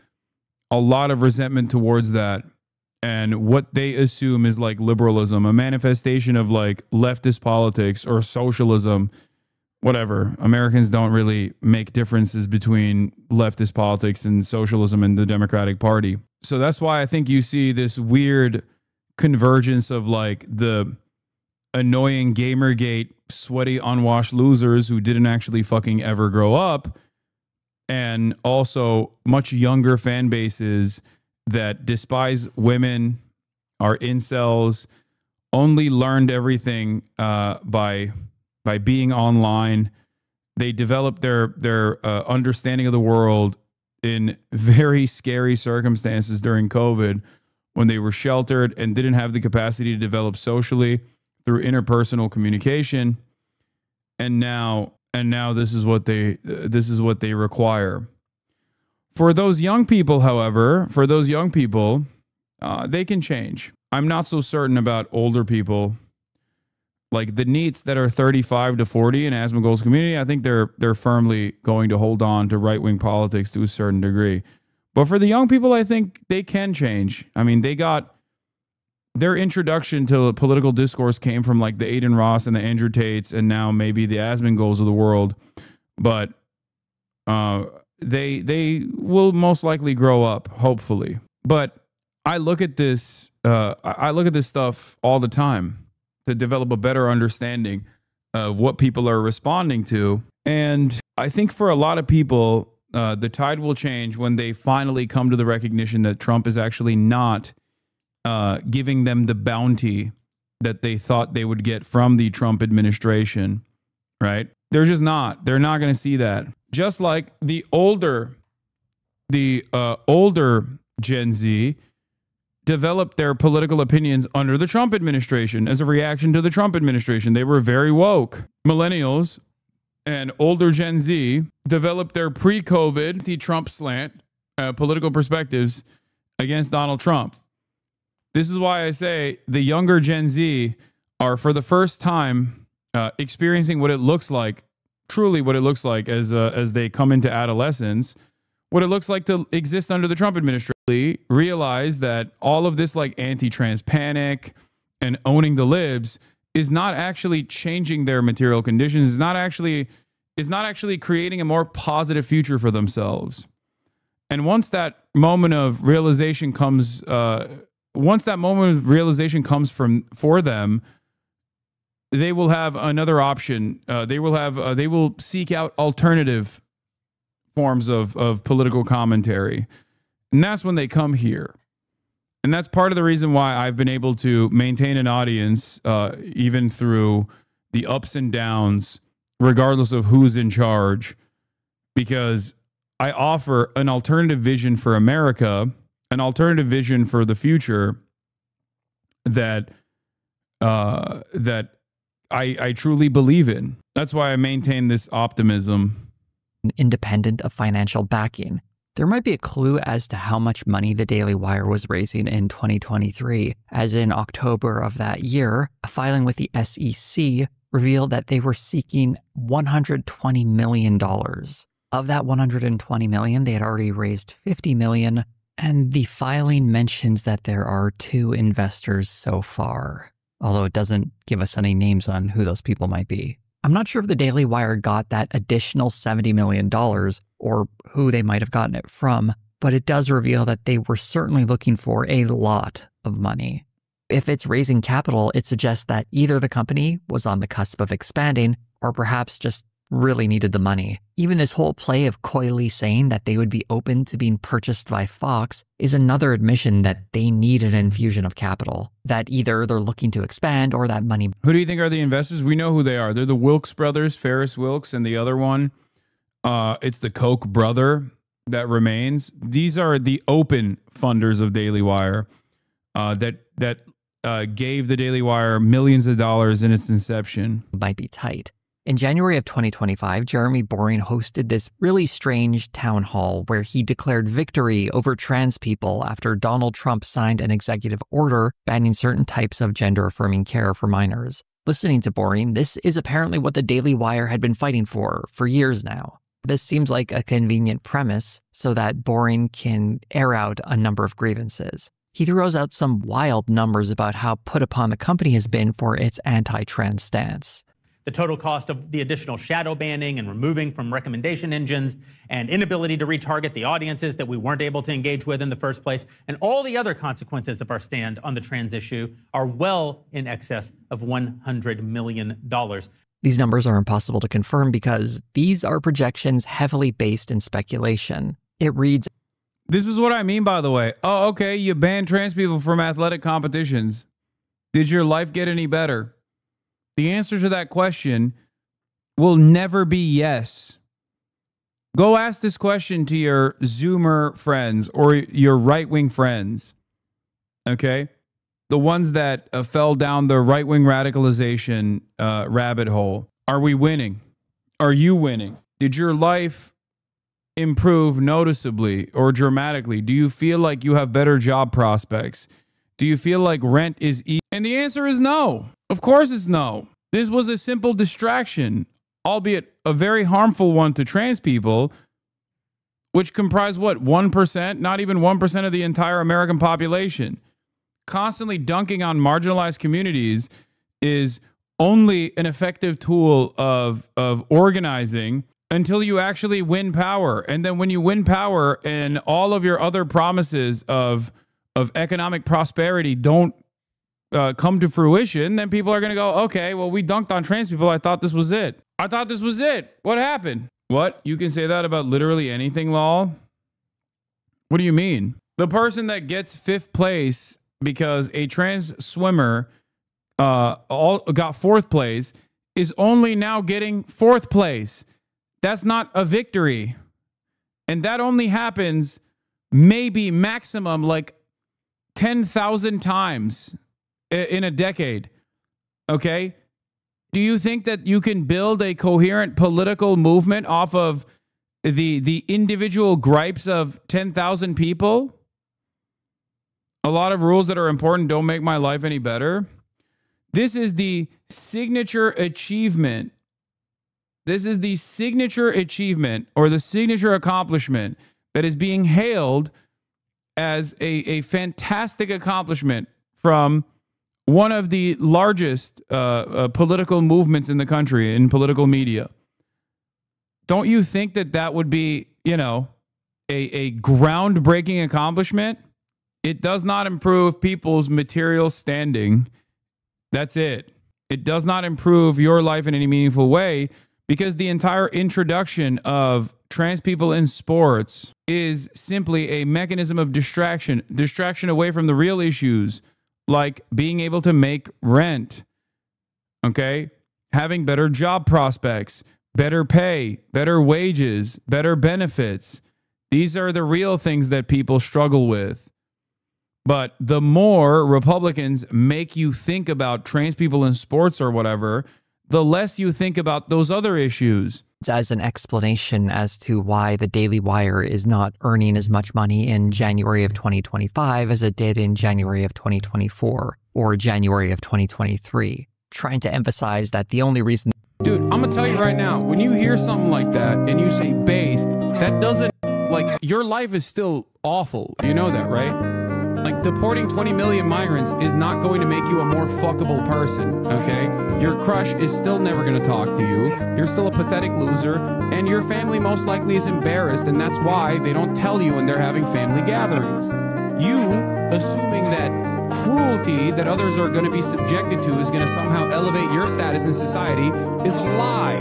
a lot of resentment towards that and what they assume is like liberalism, a manifestation of like leftist politics or socialism, whatever. Americans don't really make differences between leftist politics and socialism and the Democratic Party. So that's why I think you see this weird convergence of like the annoying Gamergate sweaty unwashed losers who didn't actually fucking ever grow up, and also much younger fan bases that despise women, are incels, only learned everything by being online. They developed their understanding of the world in very scary circumstances during COVID, when they were sheltered and didn't have the capacity to develop socially through interpersonal communication. And now this is what they require. For those young people, however, they can change. I'm not so certain about older people. Like the NEETs that are 35 to 40 in Asmongold's community, I think they're firmly going to hold on to right-wing politics to a certain degree. But for the young people, I think they can change. I mean, they got their introduction to political discourse came from like the Aiden Ross and the Andrew Tates, and now maybe the Asmongolds of the world. But they will most likely grow up, hopefully. But I look at this stuff all the time to develop a better understanding of what people are responding to. And I think for a lot of people, the tide will change when they finally come to the recognition that Trump is actually not giving them the bounty that they thought they would get from the Trump administration, right? They're just not. They're not going to see that. Just like the older Gen Z developed their political opinions under the Trump administration as a reaction to the Trump administration. They were very woke. Millennials and older Gen Z developed their pre-COVID, the Trump slant, political perspectives against Donald Trump. This is why I say the younger Gen Z are, for the first time, experiencing what it looks like, truly what it looks like as they come into adolescence, what it looks like to exist under the Trump administration. Realize that all of this like anti-trans panic and owning the libs is not actually changing their material conditions, is not actually creating a more positive future for themselves. And once that moment of realization comes, for them, they will have another option. They will seek out alternative forms of political commentary. And that's when they come here. And that's part of the reason why I've been able to maintain an audience, even through the ups and downs, regardless of who's in charge, because I offer an alternative vision for America, an alternative vision for the future that I truly believe in. That's why I maintain this optimism. Independent of financial backing. There might be a clue as to how much money the Daily Wire was raising in 2023, as in October of that year, a filing with the SEC revealed that they were seeking $120 million. Of that $120 million, they had already raised $50 million, and the filing mentions that there are 2 investors so far, although it doesn't give us any names on who those people might be. I'm not sure if the Daily Wire got that additional $70 million or who they might have gotten it from, but it does reveal that they were certainly looking for a lot of money. If it's raising capital, it suggests that either the company was on the cusp of expanding or perhaps just really needed the money. Even this whole play of coyly saying that they would be open to being purchased by Fox is another admission that they need an infusion of capital, that either they're looking to expand or that money. Who do you think are the investors? We know who they are. They're the Wilkes brothers, Ferris Wilkes, and the other one, it's the Koch brother that remains. These are the open funders of Daily Wire that gave the Daily Wire millions of dollars in its inception. Might be tight. In January of 2025, Jeremy Boring hosted this really strange town hall where he declared victory over trans people after Donald Trump signed an executive order banning certain types of gender-affirming care for minors. Listening to Boring, this is apparently what the Daily Wire had been fighting for years now. This seems like a convenient premise so that Boring can air out a number of grievances. He throws out some wild numbers about how put upon the company has been for its anti-trans stance. The total cost of the additional shadow banning and removing from recommendation engines and inability to retarget the audiences that we weren't able to engage with in the first place, and all the other consequences of our stand on the trans issue are well in excess of $100 million. These numbers are impossible to confirm because these are projections heavily based in speculation. It reads, this is what I mean, by the way. Oh, okay, you banned trans people from athletic competitions. Did your life get any better? The answer to that question will never be yes. Go ask this question to your Zoomer friends or your right-wing friends, okay? The ones that fell down the right-wing radicalization rabbit hole. Are we winning? Are you winning? Did your life improve noticeably or dramatically? Do you feel like you have better job prospects? Do you feel like rent is easy? And the answer is no. Of course it's no. This was a simple distraction, albeit a very harmful one to trans people, which comprise what, 1%? Not even 1% of the entire American population. Constantly dunking on marginalized communities is only an effective tool of organizing until you actually win power. And then when you win power and all of your other promises of economic prosperity don't come to fruition, then people are going to go, okay, well, we dunked on trans people. I thought this was it. I thought this was it. What happened? What? You can say that about literally anything, lol? What do you mean? The person that gets 5th place because a trans swimmer got 4th place is only now getting 4th place. That's not a victory. And that only happens maybe maximum like 10,000 times in a decade. Okay? Do you think that you can build a coherent political movement off of the individual gripes of 10,000 people? A lot of rules that are important don't make my life any better. This is the signature achievement. This is the signature achievement or the signature accomplishment that is being hailed as a fantastic accomplishment from one of the largest political movements in the country in political media. Don't you think that that would be, you know, a groundbreaking accomplishment? It does not improve people's material standing. That's it. It does not improve your life in any meaningful way because the entire introduction of trans people in sports is simply a mechanism of distraction away from the real issues, like being able to make rent, okay? Having better job prospects, better pay, better wages, better benefits. These are the real things that people struggle with. But the more Republicans make you think about trans people in sports or whatever, the less you think about those other issues. As an explanation as to why the Daily Wire is not earning as much money in January of 2025 as it did in January of 2024 or January of 2023, trying to emphasize that the only reason... Dude, I'm gonna tell you right now, when you hear something like that and you say based, that doesn't, like, your life is still awful. You know that, right? Like, deporting 20 million migrants is not going to make you a more fuckable person, okay? Your crush is still never going to talk to you. You're still a pathetic loser, and your family most likely is embarrassed, and that's why they don't tell you when they're having family gatherings. You assuming that cruelty that others are going to be subjected to is going to somehow elevate your status in society is a lie,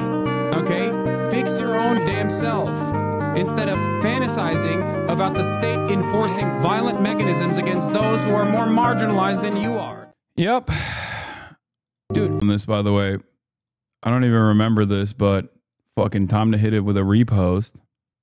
okay? Fix your own damn self, instead of fantasizing about the state enforcing violent mechanisms against those who are more marginalized than you are. Yep. Dude, on this, by the way, I don't even remember this, but fucking time to hit it with a repost.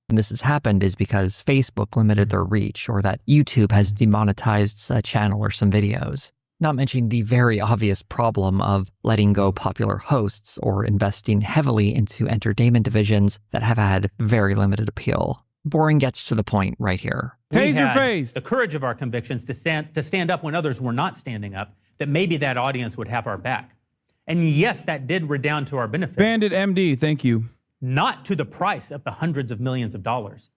And this has happened is because Facebook limited their reach, or that YouTube has demonetized a channel or some videos. Not mentioning the very obvious problem of letting go popular hosts or investing heavily into entertainment divisions that have had very limited appeal. Boring gets to the point right here. Taser face! The courage of our convictions to stand up when others were not standing up, that maybe that audience would have our back. And yes, that did redound to our benefit. Bandit MD, thank you. Not to the price of the hundreds of millions of dollars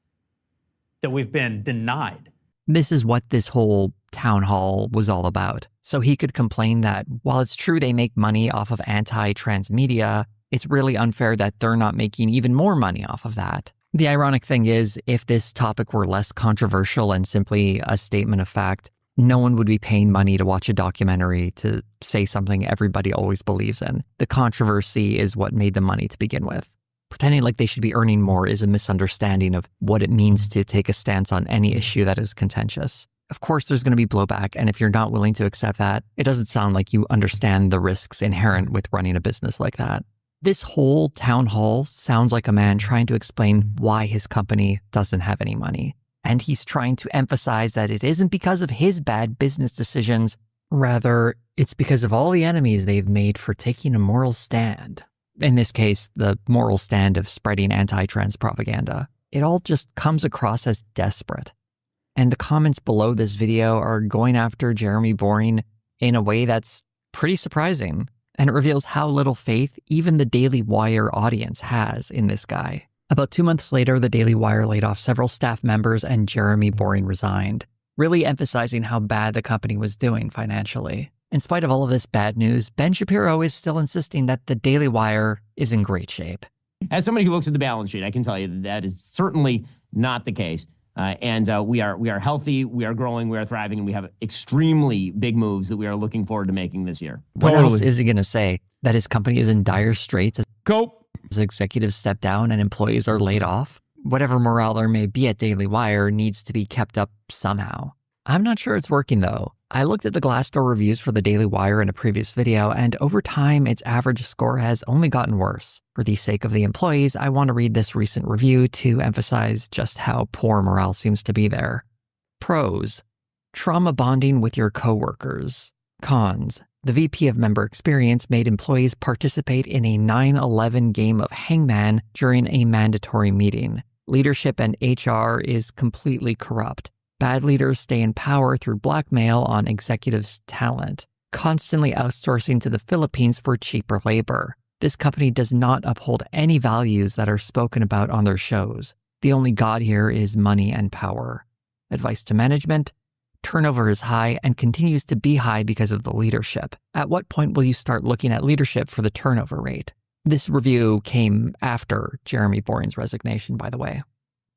that we've been denied. This is what this whole town hall was all about. So he could complain that while it's true they make money off of anti-trans media, it's really unfair that they're not making even more money off of that. The ironic thing is, if this topic were less controversial and simply a statement of fact, no one would be paying money to watch a documentary to say something everybody always believes in. The controversy is what made the money to begin with. Pretending like they should be earning more is a misunderstanding of what it means to take a stance on any issue that is contentious. Of course, there's going to be blowback, and if you're not willing to accept that, it doesn't sound like you understand the risks inherent with running a business like that. This whole town hall sounds like a man trying to explain why his company doesn't have any money. And he's trying to emphasize that it isn't because of his bad business decisions, rather, it's because of all the enemies they've made for taking a moral stand. In this case, the moral stand of spreading anti-trans propaganda. It all just comes across as desperate. And the comments below this video are going after Jeremy Boring in a way that's pretty surprising, and it reveals how little faith even the Daily Wire audience has in this guy. About 2 months later, the Daily Wire laid off several staff members and Jeremy Boring resigned, really emphasizing how bad the company was doing financially. In spite of all of this bad news, Ben Shapiro is still insisting that the Daily Wire is in great shape. As somebody who looks at the balance sheet, I can tell you that that is certainly not the case. We are healthy, we are growing, we are thriving, and we have extremely big moves that we are looking forward to making this year. What else is he going to say? That his company is in dire straits as executives step down and employees are laid off? Whatever morale there may be at Daily Wire needs to be kept up somehow. I'm not sure it's working though. I looked at the Glassdoor reviews for the Daily Wire in a previous video, and over time, its average score has only gotten worse. For the sake of the employees, I want to read this recent review to emphasize just how poor morale seems to be there. Pros: trauma bonding with your coworkers. Cons: the VP of Member Experience made employees participate in a 9/11 game of hangman during a mandatory meeting. Leadership and HR is completely corrupt. Bad leaders stay in power through blackmail on executives' talent, constantly outsourcing to the Philippines for cheaper labor. This company does not uphold any values that are spoken about on their shows. The only god here is money and power. Advice to management: turnover is high and continues to be high because of the leadership. At what point will you start looking at leadership for the turnover rate? This review came after Jeremy Boring's resignation, by the way.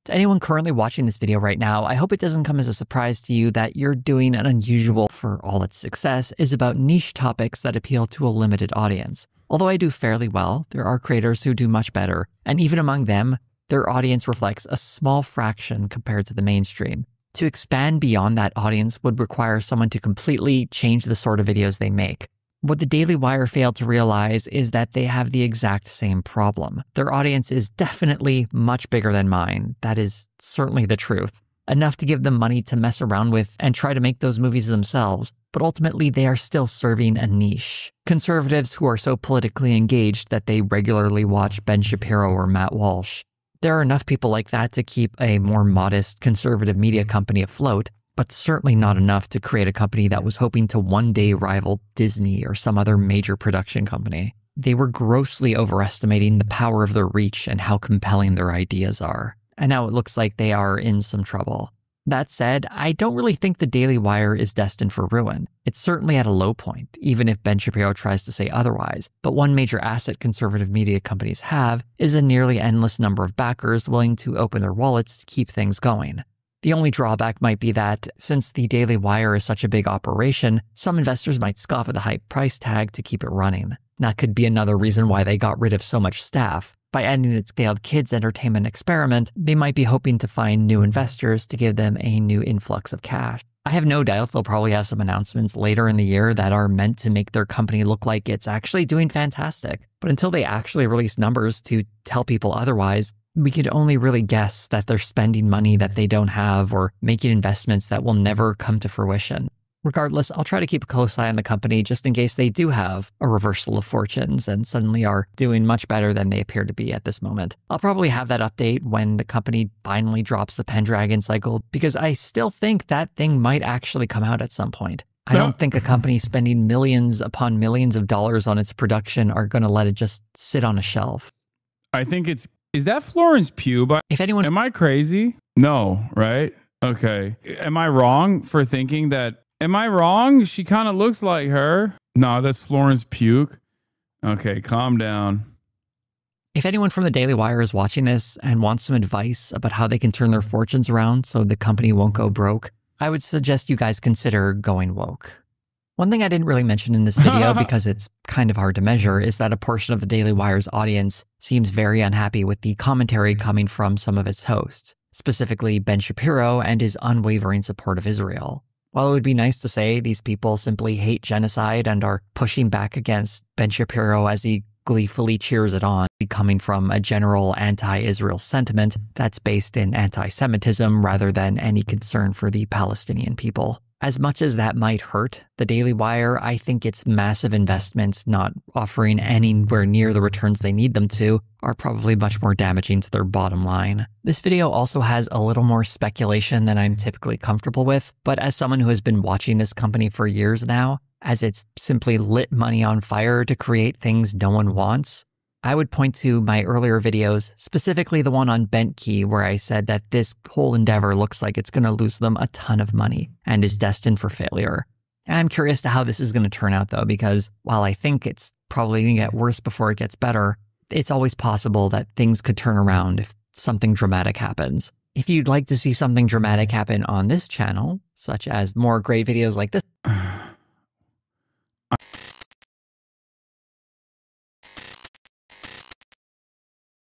To anyone currently watching this video right now, I hope it doesn't come as a surprise to you that you're doing an unusual, for all its success is about niche topics that appeal to a limited audience. Although I do fairly well, there are creators who do much better, and even among them, their audience reflects a small fraction compared to the mainstream. To expand beyond that audience would require someone to completely change the sort of videos they make. What the Daily Wire failed to realize is that they have the exact same problem. Their audience is definitely much bigger than mine. That is certainly the truth. Enough to give them money to mess around with and try to make those movies themselves, but ultimately they are still serving a niche. Conservatives who are so politically engaged that they regularly watch Ben Shapiro or Matt Walsh. There are enough people like that to keep a more modest conservative media company afloat, but certainly not enough to create a company that was hoping to one day rival Disney or some other major production company. They were grossly overestimating the power of their reach and how compelling their ideas are. And now it looks like they are in some trouble. That said, I don't really think the Daily Wire is destined for ruin. It's certainly at a low point, even if Ben Shapiro tries to say otherwise. But one major asset conservative media companies have is a nearly endless number of backers willing to open their wallets to keep things going. The only drawback might be that, since the Daily Wire is such a big operation, some investors might scoff at the high price tag to keep it running. That could be another reason why they got rid of so much staff. By ending its failed kids' entertainment experiment, they might be hoping to find new investors to give them a new influx of cash. I have no doubt they'll probably have some announcements later in the year that are meant to make their company look like it's actually doing fantastic. But until they actually release numbers to tell people otherwise, we could only really guess that they're spending money that they don't have or making investments that will never come to fruition. Regardless, I'll try to keep a close eye on the company just in case they do have a reversal of fortunes and suddenly are doing much better than they appear to be at this moment. I'll probably have that update when the company finally drops the Pendragon cycle, because I still think that thing might actually come out at some point. I don't think a company spending millions upon millions of dollars on its production are going to let it just sit on a shelf. I think is that Florence Pugh? But if anyone, am I crazy? No, right? Okay. Am I wrong for thinking that? Am I wrong? She kind of looks like her. No, that's Florence Pugh. Okay, calm down. If anyone from the Daily Wire is watching this and wants some advice about how they can turn their fortunes around so the company won't go broke, I would suggest you guys consider going woke. One thing I didn't really mention in this video because it's kind of hard to measure is that a portion of the Daily Wire's audience seems very unhappy with the commentary coming from some of its hosts, specifically Ben Shapiro and his unwavering support of Israel. While it would be nice to say these people simply hate genocide and are pushing back against Ben Shapiro as he gleefully cheers it on, coming from a general anti-Israel sentiment that's based in anti-Semitism rather than any concern for the Palestinian people. As much as that might hurt the Daily Wire, I think its massive investments not offering anywhere near the returns they need them to are probably much more damaging to their bottom line. This video also has a little more speculation than I'm typically comfortable with, but as someone who has been watching this company for years now, as it's simply lit money on fire to create things no one wants, I would point to my earlier videos, specifically the one on BentKey, where I said that this whole endeavor looks like it's going to lose them a ton of money and is destined for failure. And I'm curious to how this is going to turn out, though, because while I think it's probably going to get worse before it gets better, it's always possible that things could turn around if something dramatic happens. If you'd like to see something dramatic happen on this channel, such as more great videos like this,